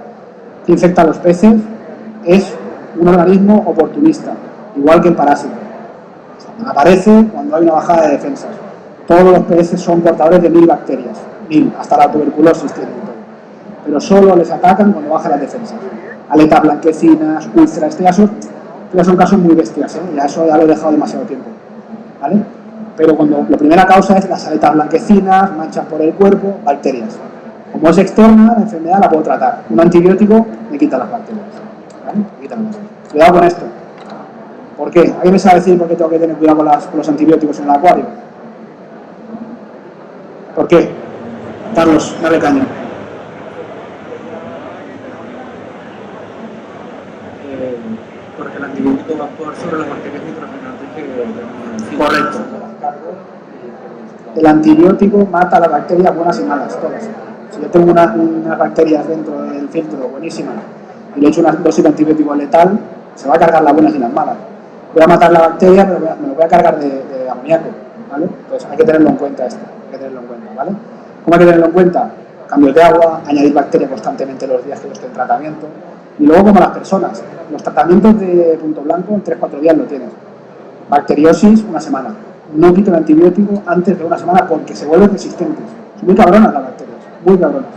que infecta a los peces es un organismo oportunista, igual que el parásito. Aparece cuando hay una bajada de defensas. Todos los peces son portadores de 1000 bacterias, 1000, hasta la tuberculosis tienen todo. Pero solo les atacan cuando bajan las defensas. Aletas blanquecinas, úlceras, ya son casos muy bestias, ¿eh? Eso ya lo he dejado demasiado tiempo. ¿Vale? Pero cuando la primera causa es las aletas blanquecinas, manchas por el cuerpo, bacterias. Como es externa, la enfermedad la puedo tratar. Un antibiótico me quita las bacterias. ¿Vale? Cuidado con esto. ¿Por qué? ¿Alguien me sabe decir por qué tengo que tener cuidado con los antibióticos en el acuario? ¿Por qué? Carlos, dale caña. Porque el antibiótico va a actuar sobre las bacterias nitrogenantes que... Correcto. El antibiótico mata las bacterias buenas y malas, todas. Si yo tengo unas bacterias dentro del filtro buenísimas y le echo una dosis de antibiótico letal, se va a cargar las buenas y las malas. Voy a matar la bacteria, pero me lo voy a cargar de amoníaco, ¿vale? Entonces hay que tenerlo en cuenta esto, ¿vale? ¿Cómo hay que tenerlo en cuenta? Cambios de agua, añadir bacteria constantemente los días que yo esté en tratamiento. Y luego, como las personas, los tratamientos de punto blanco en 3-4 días lo tienes. Bacteriosis, una semana. No quito el antibiótico antes de una semana porque se vuelven resistentes. Son muy cabronas las bacterias, muy cabronas.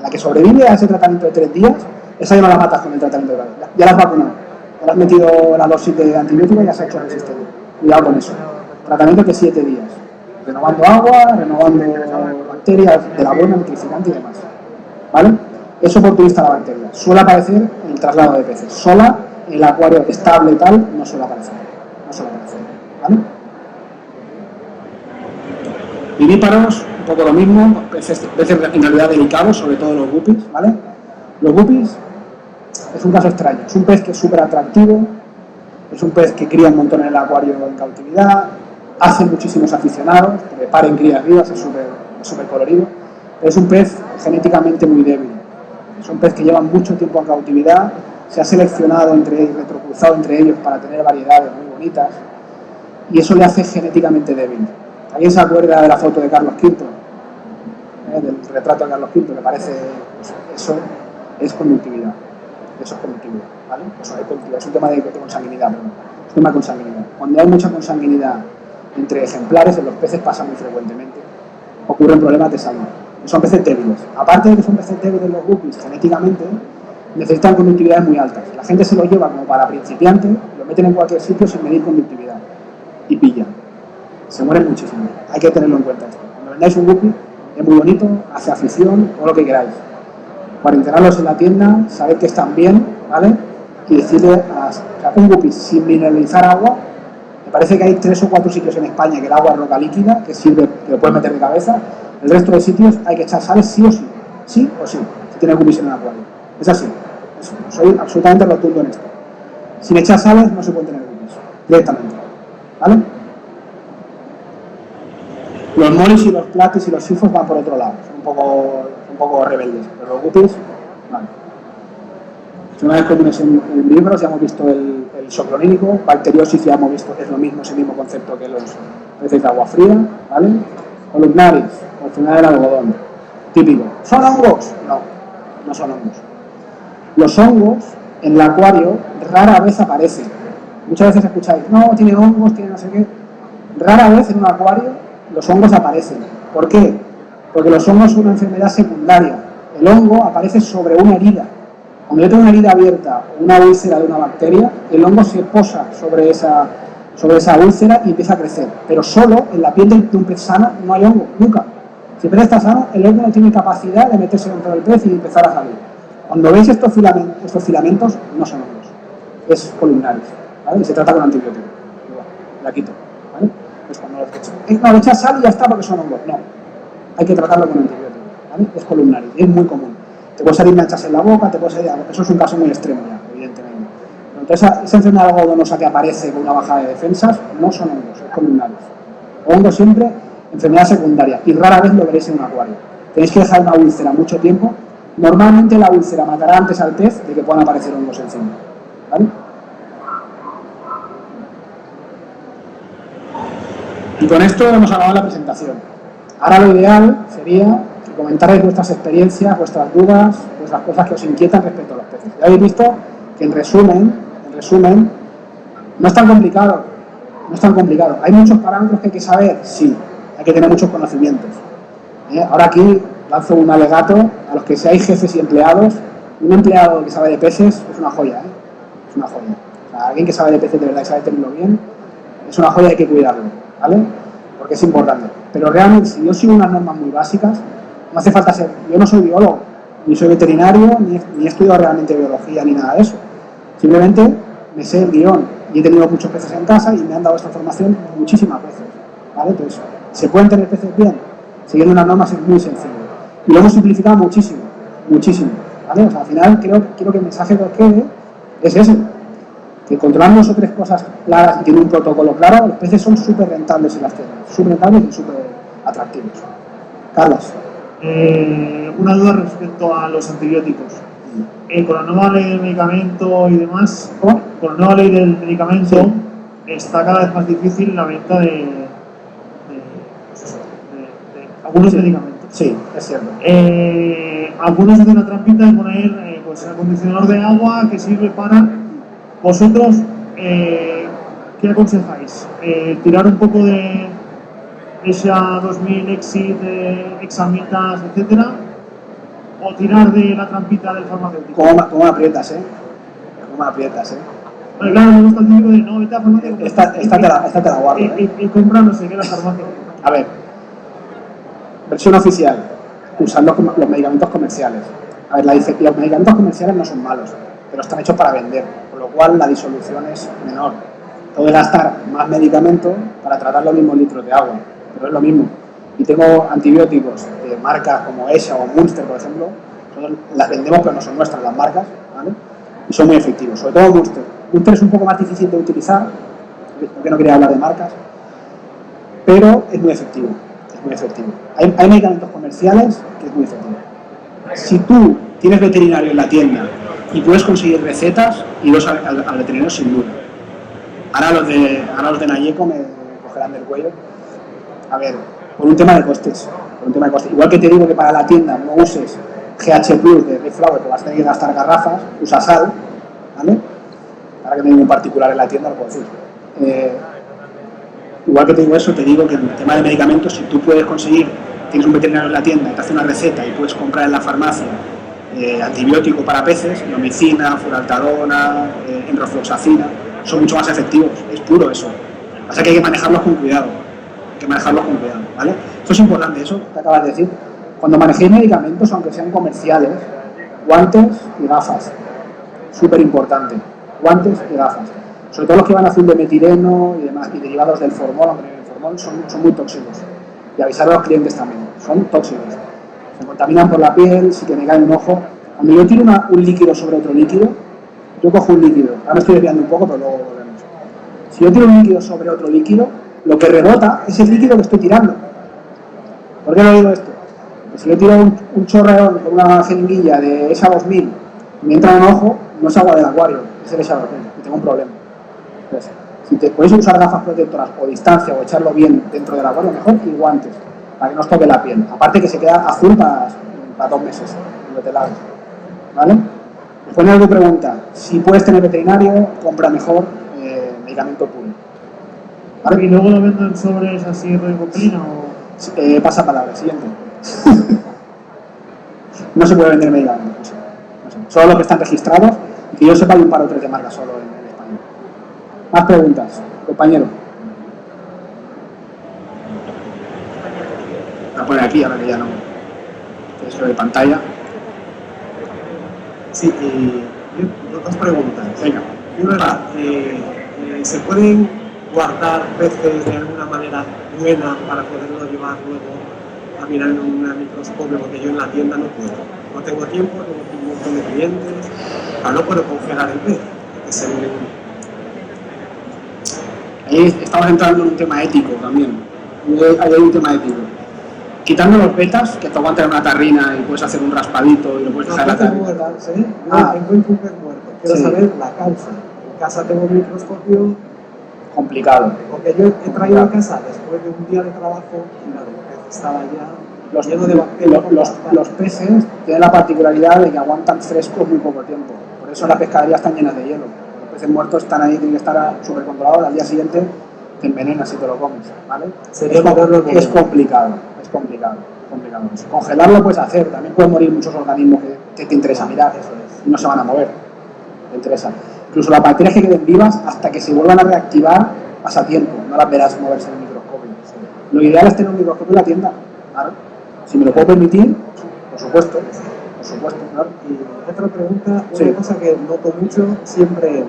La que sobrevive a ese tratamiento de 3 días, esa ya no la matas con el tratamiento de bacterias. Ya la has vacunado, ya le has metido la dosis de antibiótico y ya se ha hecho resistente. Cuidado con eso. Tratamiento de 7 días. Renovando agua, renovando bacterias de la buena, nutrificante y demás. ¿Vale? Es oportunista la bacteria. Suele aparecer en el traslado de peces. Sola, en el acuario estable y tal, no suele aparecer. ¿Vale? Vivíparos, un poco lo mismo, peces en realidad delicados, sobre todo los guppies, ¿vale? Los guppies es un caso extraño. Es un pez que es súper atractivo, es un pez que cría un montón en el acuario en cautividad, hace muchísimos aficionados, porque paren crías vivas, es súper colorido. Es un pez genéticamente muy débil. Es un pez que lleva mucho tiempo en cautividad, se ha seleccionado retrocruzado entre ellos para tener variedades muy bonitas y eso le hace genéticamente débil. ¿Alguien se acuerda de la foto de Carlos V? Del retrato de Carlos V, que parece... Eso es conductividad. ¿Vale? Eso es conductividad. Es un tema de consanguinidad, es un tema de consanguinidad. cuando hay mucha consanguinidad entre ejemplares, en los peces pasa muy frecuentemente, ocurren problemas de salud. Son peces débiles. Aparte de que son peces débiles los guppies genéticamente, necesitan conductividades muy altas. La gente se lo lleva como para principiantes, lo meten en cualquier sitio sin medir conductividad y pillan. Se mueren muchísimo. Hay que tenerlo en cuenta esto. Cuando vendáis un guppy, es muy bonito, hace afición, o lo que queráis. Cuarentenarlos en la tienda, saber que están bien, ¿vale? Y decirle a un guppy sin mineralizar agua. Me parece que hay 3 o 4 sitios en España que el agua es roca líquida, que sirve, que lo puedes meter de cabeza. El resto de sitios hay que echar sales sí o sí. Sí o sí, si tienes guppies en el acuario. Es así. Soy absolutamente rotundo en esto. Sin echar sales no se pueden tener guppies, directamente. ¿Vale? Los molis y los platis y los sifos van por otro lado. Son un poco rebeldes. Pero los guppies, vale. Son una vez comunes en libros, ya hemos visto el isoclonínico, bacteriosis ya hemos visto que es lo mismo, es el mismo concepto que los peces de agua fría, ¿vale? Columnaris, enfermedad del algodón, típico. ¿Son hongos? No, no son hongos. Los hongos en el acuario rara vez aparecen. Muchas veces escucháis, no, tiene hongos, tiene no sé qué. Rara vez en un acuario los hongos aparecen. ¿Por qué? Porque los hongos son una enfermedad secundaria. El hongo aparece sobre una herida. Cuando yo tengo una herida abierta o una úlcera de una bacteria, el hongo se posa sobre esa úlcera y empieza a crecer. Pero solo en la piel de un pez sano no hay hongo, nunca. Si el pez está sano, el hongo no tiene capacidad de meterse dentro del pez y empezar a salir. Cuando veis estos filamentos, no son hongos, es columnaris, ¿vale? Y se trata con antibiótico. La quito, ¿vale? Pues cuando lo echo. No, le echas sal y ya está porque son hongos. No, hay que tratarlo con antibiótico, ¿vale? Es columnaris, es muy común. Te puede salir manchas en la boca, te puede salir... Eso es un caso muy extremo ya, evidentemente. Pero entonces, esa enfermedad algodonosa que aparece con una bajada de defensas, no son hongos, es columnaris. Hongos siempre, enfermedad secundaria, y rara vez lo veréis en un acuario. Tenéis que dejar una úlcera mucho tiempo. Normalmente la úlcera matará antes al pez de que puedan aparecer hongos encima, ¿vale? Y con esto hemos acabado la presentación. Ahora lo ideal sería que comentarais vuestras experiencias, vuestras dudas, vuestras cosas que os inquietan respecto a los peces. Ya habéis visto que en resumen, no es tan complicado. No es tan complicado. ¿Hay muchos parámetros que hay que saber? Sí, hay que tener muchos conocimientos. Ahora aquí lanzo un alegato a los que seáis jefes y empleados. Un empleado que sabe de peces es una joya, ¿eh? Es una joya. O sea, alguien que sabe de peces de verdad y sabe tenerlo bien, es una joya y hay que cuidarlo, ¿vale? Porque es importante. Pero realmente, si yo sigo unas normas muy básicas, no hace falta ser... Yo no soy biólogo, ni soy veterinario, ni he estudiado realmente biología, ni nada de eso. Simplemente me sé el guión y he tenido muchos peces en casa y me han dado esta formación muchísimas veces, ¿vale? Entonces, ¿se pueden tener peces bien? Siguiendo unas normas es muy sencillo. Y lo hemos simplificado muchísimo, ¿vale? O sea, al final quiero que el mensaje que os quede es ese, que controlando 2 o 3 cosas claras y tiene un protocolo claro, los peces son súper rentables en las tierras, súper rentables y súper atractivos. Carlos. Una duda respecto a los antibióticos. Con la nueva ley del medicamento y demás, con la nueva ley del medicamento, sí, está cada vez más difícil la venta de algunos medicamentos. Sí, es cierto. Algunos hacen la trampita de poner pues, el acondicionador de agua que sirve para... Vosotros, ¿qué aconsejáis? ¿Tirar un poco de esa 2000 Exit, Examitas, etcétera? ¿O tirar de la trampita del farmacéutico? ¿Cómo me aprietas, ¿Cómo me aprietas, Bueno, claro, me gusta el típico de no, vete a la farmacia. Esta te la guardo, Y compra no sé qué la farmacia. A ver, versión oficial, usando los medicamentos comerciales. A ver, los medicamentos comerciales no son malos, pero están hechos para vender, con lo cual la disolución es menor. Puedes gastar más medicamento para tratar los mismos litros de agua, pero es lo mismo. Y tengo antibióticos de marcas como ESA o Munster, por ejemplo, las vendemos pero no son nuestras las marcas, ¿vale? Y son muy efectivos, sobre todo Munster. Munster es un poco más difícil de utilizar, porque no quería hablar de marcas, pero es muy efectivo. Muy efectivo. Hay medicamentos comerciales que es muy efectivo. Si tú tienes veterinario en la tienda y puedes conseguir recetas, iros al veterinario sin duda. Ahora los de Nayeco me cogerán del cuello. A ver, por un tema de costes. Igual que te digo que para la tienda no uses GH Plus de Mayflower, que vas a tener que gastar garrafas, usa sal, ¿vale? Ahora que no hay ningún particular en la tienda, lo puedo decir. igual que te digo eso, te digo que en el tema de medicamentos, si tú puedes conseguir, tienes un veterinario en la tienda y te hace una receta y puedes comprar en la farmacia antibiótico para peces, neomicina, furaltadona, enrofloxacina, son mucho más efectivos, es puro eso. Lo que pasa es que hay que manejarlos con cuidado, ¿vale? Esto es importante, eso que acabas de decir. Cuando manejéis medicamentos, aunque sean comerciales, guantes y gafas, súper importante, guantes y gafas. Sobre todo los que van a azul de metileno y demás, y derivados del formol, aunque el formol son muy tóxicos. Y avisar a los clientes también, son tóxicos. Se contaminan por la piel, si que me cae un ojo. Cuando yo tiro un líquido sobre otro líquido, yo cojo un líquido, ahora me estoy desviando un poco, pero luego volvemos. Si yo tiro un líquido sobre otro líquido, lo que rebota es el líquido que estoy tirando. ¿Por qué lo digo esto? Porque si yo tiro un chorreón con una jeringuilla de ESA 2000 y me entra en un ojo, no es agua del acuario, es el ESA 2000 y tengo un problema. Entonces, si te puedes usar gafas protectoras o distancia o echarlo bien dentro del acuario, mejor, y guantes, para que no os toque la piel. Aparte que se queda azul para 2 meses, cuando te laves. ¿Vale? Después algo pregunta, si puedes tener veterinario, compra mejor medicamento puro. ¿Vale? ¿Y luego lo venden sobres así roicoplina o...? Pasa palabra, siguiente. No se puede vender medicamentos. No sé. Solo los que están registrados, y que yo sepa hay un par o tres de marca solo en España. Más preguntas, compañero. La pone aquí, ahora que ya no. Eso de pantalla. Sí, dos preguntas. Venga. Una, ¿se pueden guardar peces de alguna manera buena para poderlo llevar luego a mirar en un microscopio? Porque yo en la tienda no puedo. No tengo tiempo, tengo un montón de clientes. No puedo congelar el pez. Ahí estamos entrando en un tema ético también. Ahí hay un tema ético. Quitando los betas, que te aguantan una tarrina y puedes hacer un raspadito y lo puedes dejar en la tarrina. ¿Sí? Encuentro un pez muerto. Quiero saber la causa. En casa tengo un microscopio complicado. Porque yo he traído a casa después de un día de trabajo y el pez estaba ya lleno de bacterias. Los peces tienen la particularidad de que aguantan frescos muy poco tiempo. Por eso las pescaderías están llenas de hielo. Los peces muertos están ahí, tienen que estar súper controlados. Al día siguiente te envenenas si te lo comes, ¿vale? Es complicado. Congelarlo lo puedes hacer, también pueden morir muchos organismos que te interesa mirar, y no se van a mover, te interesa. Incluso las bacterias que queden vivas, hasta que se vuelvan a reactivar, pasa tiempo, no las verás moverse en el microscopio. Lo ideal es tener un microscopio en la tienda, ¿vale? Si me lo puedo permitir, por supuesto, claro. Y otra pregunta, una cosa que noto mucho siempre en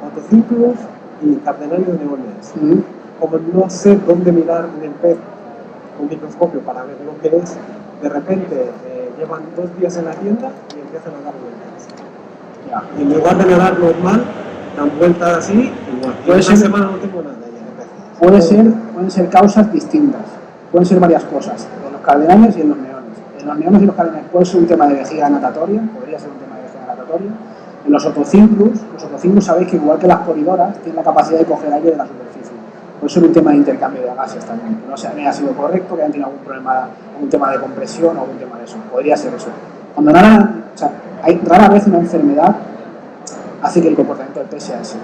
motociclos y cardenarios neones. Como no sé dónde mirar en el pez un microscopio para ver lo que es, de repente llevan 2 días en la tienda y empiezan a dar vueltas. Y en lugar de nadar normal, dan vueltas así, igual. Y una semana no tengo nada ya de pez. Pueden ser causas distintas, pueden ser varias cosas, en los cardenales y en los neones. En los neones y los cardenales puede ser un tema de vejiga natatoria, podría ser un tema de vejiga natatoria. En los otocinclus sabéis que igual que las coridoras, tienen la capacidad de coger aire de la superficie. Puede ser un tema de intercambio de gases también, que no se haya sido correcto, que hayan tenido algún problema, algún tema de compresión o algún tema de eso. Podría ser eso. Cuando hay rara vez una enfermedad hace que el comportamiento del pez sea ese.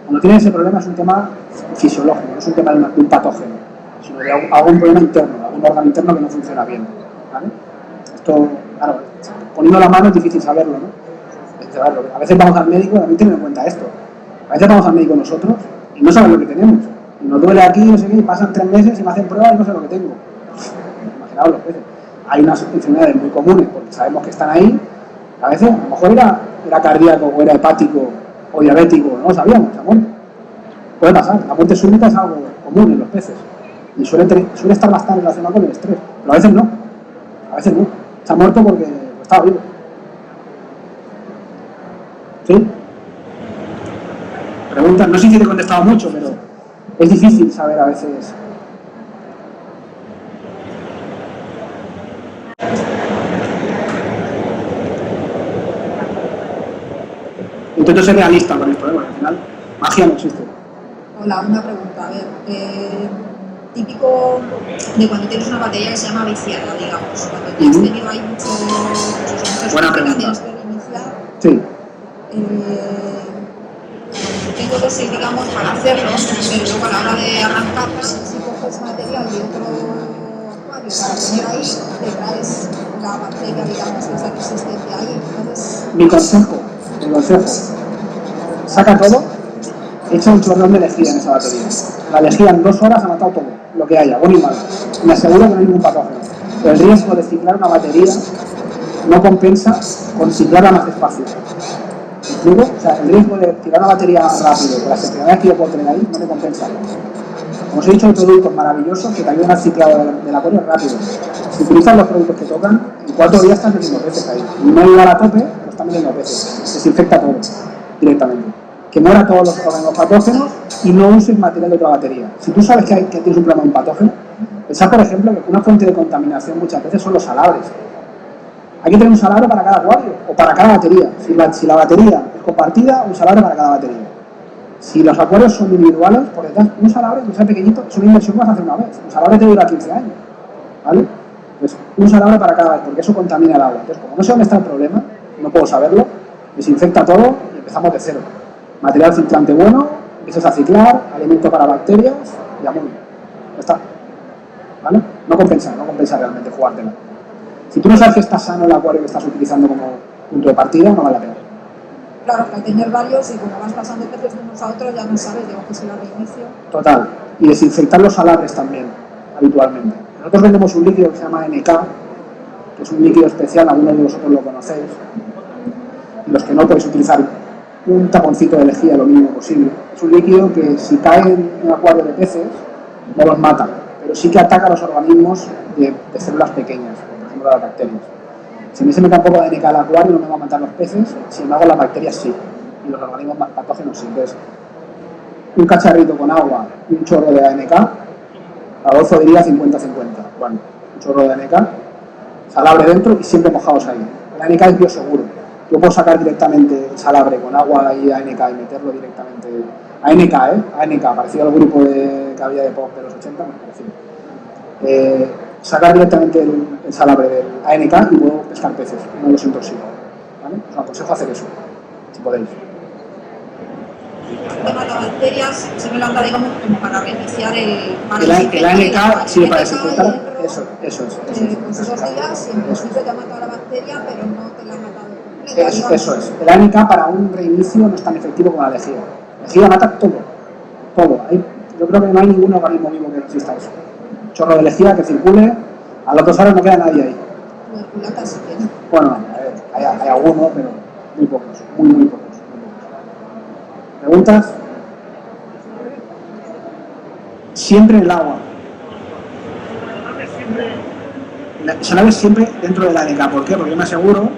Cuando tienes ese problema es un tema fisiológico, no es un tema de un patógeno, sino de algún problema interno, algún órgano interno que no funciona bien. ¿Vale? Esto, claro, poniendo la mano es difícil saberlo, ¿no? A veces vamos al médico y también tienen en cuenta esto. A veces vamos al médico nosotros y no sabemos lo que tenemos. Y nos duele aquí, no sé qué, y pasan 3 meses y me hacen pruebas y no sé lo que tengo. Imaginaos los peces. Hay unas enfermedades muy comunes porque sabemos que están ahí. A veces, a lo mejor era cardíaco o era hepático o diabético, no lo sabíamos, se ha muerto. Puede pasar. La muerte súbita es algo común en los peces. Y suele estar bastante relacionado con el estrés. Pero a veces no. Se ha muerto porque estaba vivo. ¿Sí? Preguntas, no sé si te he contestado mucho, pero es difícil saber a veces. Intento ser realista con esto, porque al final magia no existe. Hola, una pregunta. A ver, típico de cuando tienes una batería que se llama viciada, digamos. Cuando te has tenido ahí muchas buena pregunta. tienes que reiniciar. Sí. tengo dosis, digamos, para hacerlo, pero luego a la hora de arrancar, si coges material de otro acuario para poner ahí, te traes la bacteria, digamos, que está resistente ahí. Entonces, Mi consejo, saca todo, echa un chorrón de lejía en esa batería. La lejía en 2 horas ha matado todo, lo que haya, bueno y malo. Me aseguro que no hay ningún patógeno. Pero el riesgo de ciclar una batería no compensa con ciclarla más despacio. ¿Me explico? O sea, el riesgo de tirar una batería rápido con las enfermedades que yo puedo tener ahí no me compensa. Como os he dicho, hay productos maravillosos que te ayudan al ciclado del acuario rápido. Si utilizas los productos que tocan, en 4 días estás metiendo peces ahí. No igual a tope, pero estás metiendo peces. Desinfecta todo directamente. Que muera todos los organismos patógenos y no uses material de otra batería. Si tú sabes que tienes un problema de un patógeno, pensad, por ejemplo, que una fuente de contaminación muchas veces son los salabres. Hay que tener un salabre para cada acuario o para cada batería. Si la batería es compartida, un salabre para cada batería. Si los acuarios son individuales, por detrás, un salabre, que sea pequeñito, es una inversión que vas a hacer una vez. Un salabre te dura 15 años. ¿Vale? Pues un salabre para cada vez, porque eso contamina el agua. Entonces, como no sé dónde está el problema, no puedo saberlo, desinfecta todo y empezamos de cero. Material filtrante bueno, empiezas a ciclar, alimento para bacterias y a mundo. Ya está. ¿Vale? No compensa realmente jugártela. Si tú no sabes que está sano el acuario que estás utilizando como punto de partida, no vale la pena. claro, al tener varios y como vas pasando peces de unos a otros, ya no sabes, digo que si la reinicio. Total. Y desinfectar los salabres también, habitualmente. Nosotros vendemos un líquido que se llama NK, que es un líquido especial, algunos de vosotros lo conocéis. Y los que no, podéis utilizar un taponcito de lejía lo mínimo posible. Es un líquido que si cae en un acuario de peces, no los mata, pero sí que ataca a los organismos de células pequeñas, por ejemplo las bacterias. Si a mí se me cae un poco de NK al acuario no me va a matar los peces, sin embargo las bacterias sí, y los organismos más patógenos sí. Entonces, un cacharrito con agua y un chorro de ANK, Adolfo diría 50-50. Bueno, un chorro de ANK, salabre dentro y siempre mojados ahí. El ANK es bioseguro. Yo puedo sacar directamente el salabre con agua y ANK y meterlo directamente. ANK, parecido al grupo que había de pop de los 80, me parecido. Sacar directamente el salabre del ANK y puedo pescar peces, no los intoxico. ¿Vale? Os aconsejo hacer eso, si podéis. El tema de las bacterias se me lanza, digamos, como para reiniciar el ANK sirve para desinfectar. Eso es. Pues 2 días y en principio te ha matado la bacteria, pero no te la ha matado completa. Eso es. El ANK para un reinicio no es tan efectivo como la lejía. La lejía mata todo. Yo creo que no hay ningún organismo vivo que resista eso. Chorro de lejía que circule, a los 2 horas no queda nadie ahí. Bueno, hay algunos, pero muy pocos, muy pocos. ¿Preguntas? Siempre en el agua. Salabre siempre dentro del ANK. ¿Por qué? Porque yo me aseguro,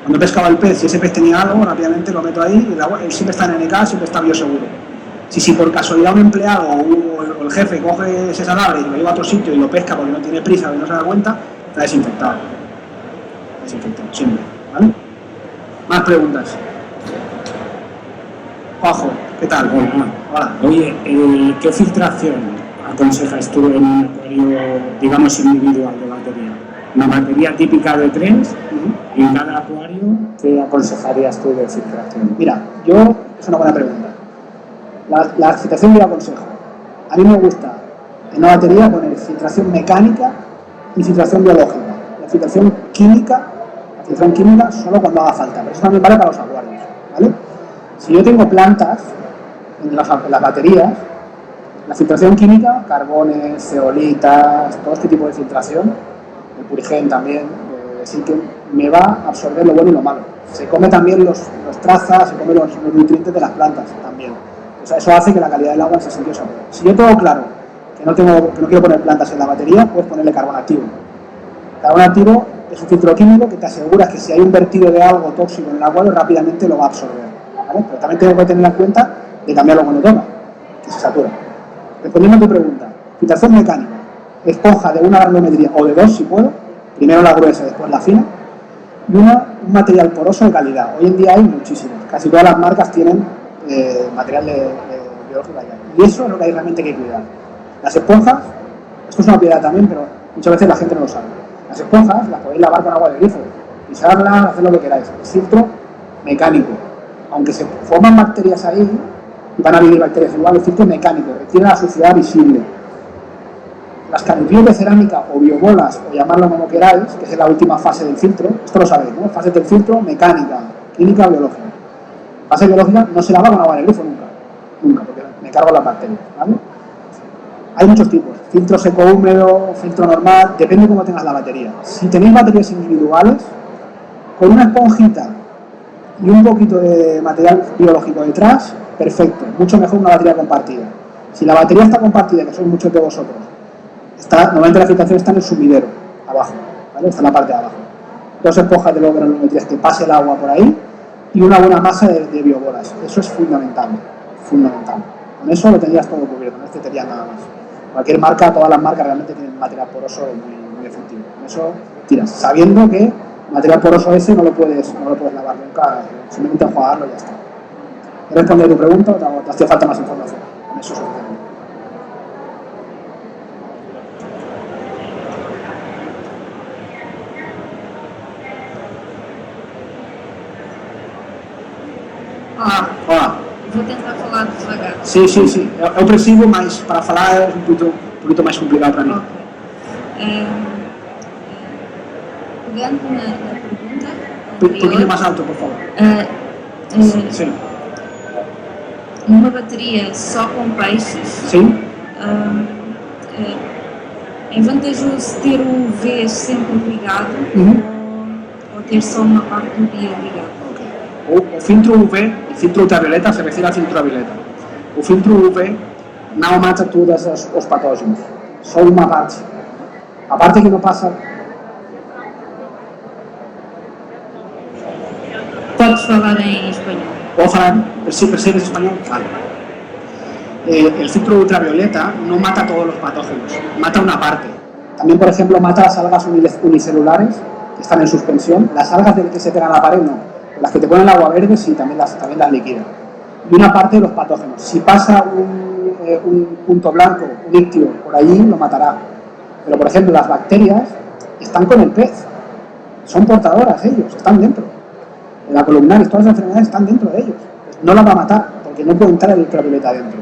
cuando pescaba el pez, si ese pez tenía algo, rápidamente lo meto ahí y el agua, él siempre está en ANK, siempre está bioseguro. Si por casualidad un empleado o el jefe coge ese salabre y lo lleva a otro sitio y lo pesca porque no tiene prisa y no se da cuenta, está desinfectado. Desinfectado, siempre. ¿Vale? Más preguntas. Juanjo, ¿qué tal? Hola. Oye, ¿qué filtración aconsejas tú en un acuario, digamos, individual de batería? Una batería típica de 3, y en cada acuario, ¿qué aconsejarías tú de filtración? Mira, es una buena pregunta. La filtración yo la aconsejo. A mí me gusta en una batería poner filtración mecánica y filtración biológica. La filtración química solo cuando haga falta, pero eso también vale para los acuarios, ¿vale? Si yo tengo plantas en las baterías, la filtración química, carbones, zeolitas, todo este tipo de filtración, el purigen también, sí que me va a absorber lo bueno y lo malo. Se come también los trazas, se come los nutrientes de las plantas también. O sea, eso hace que la calidad del agua en ese sentido sea buena. Si yo tengo claro que no quiero poner plantas en la batería, puedes ponerle carbón activo. El carbón activo es un filtro químico que te asegura que si hay un vertido de algo tóxico en el agua, rápidamente lo va a absorber. ¿Vale? Pero también tengo que tener en cuenta de cambiarlo cuando toca, que se satura. Respondiendo a tu pregunta, filtración mecánica, esponja de una granulometría o de 2 si puedo, primero la gruesa, después la fina, y un material poroso de calidad. Hoy en día hay muchísimos, casi todas las marcas tienen material de biológico allá. Y eso es lo que hay realmente que cuidar. Las esponjas, esto es una piedad también, pero muchas veces la gente no lo sabe. Las esponjas las podéis lavar con agua de grifo, pisarlas, hacer lo que queráis. Es filtro mecánico. Aunque se forman bacterias ahí, y van a vivir bacterias igual. El filtro mecánico retiene la suciedad visible. Las canipillos de cerámica o biobolas, o llamarlo como queráis, que es la última fase del filtro, esto lo sabéis, ¿no? Fase del filtro, mecánica, química, biológica. Fase biológica no se lava con agua de grifo nunca, porque me cargo las bacterias, ¿vale? Hay muchos tipos, filtro seco húmedo, filtro normal, depende de cómo tengas la batería. Si tenéis baterías individuales, con una esponjita y un poquito de material biológico detrás, perfecto, mucho mejor una batería compartida. Si la batería está compartida, que sois muchos de vosotros, normalmente la filtración está en el sumidero, abajo, ¿vale? Está en la parte de abajo. 2 esponjas de granulometrías que pase el agua por ahí y una buena masa de biobolas. Eso es fundamental, fundamental. Con eso lo tendrías todo cubierto, no necesitarías nada más. Cualquier marca, todas las marcas realmente tienen material poroso muy efectivo. Con eso tiras, sabiendo que material poroso ese no lo puedes lavar nunca, simplemente enjuagarlo y ya está. ¿He respondido a tu pregunta o te hacía falta más información? Con eso es suficiente. Olá. Vou tentar falar devagar. Sim. Eu percebo, mas para falar é um pouquinho mais complicado para mim. Okay. Pegando na pergunta Um pouquinho mais alto, por favor. Sim. Numa bateria só com peixes, sim. É vantajoso ter o UV sempre ligado ou ter só uma parte do dia ligado? O filtro UV, el filtro ultravioleta, se refiere al filtro ultravioleta. O filtro UV não mata todos os patógenos, só uma parte. A parte que não passa... Podes falar em espanhol. ¿Puedo falar? ¿Percibes español? Vale. El filtro ultravioleta no mata todos los patógenos, mata una parte. También, por ejemplo, mata las algas unicelulares que están en suspensión. Las algas que se pegan a la pared no. Las que te ponen el agua verde sí, también las liquida. Y una parte de los patógenos. Si pasa un punto blanco, un ictio, por allí lo matará. Pero, por ejemplo, las bacterias están con el pez. Son portadoras ellos, están dentro. La columnaris, todas las enfermedades están dentro de ellos. No las va a matar, porque no puede entrar el ultravioleta dentro.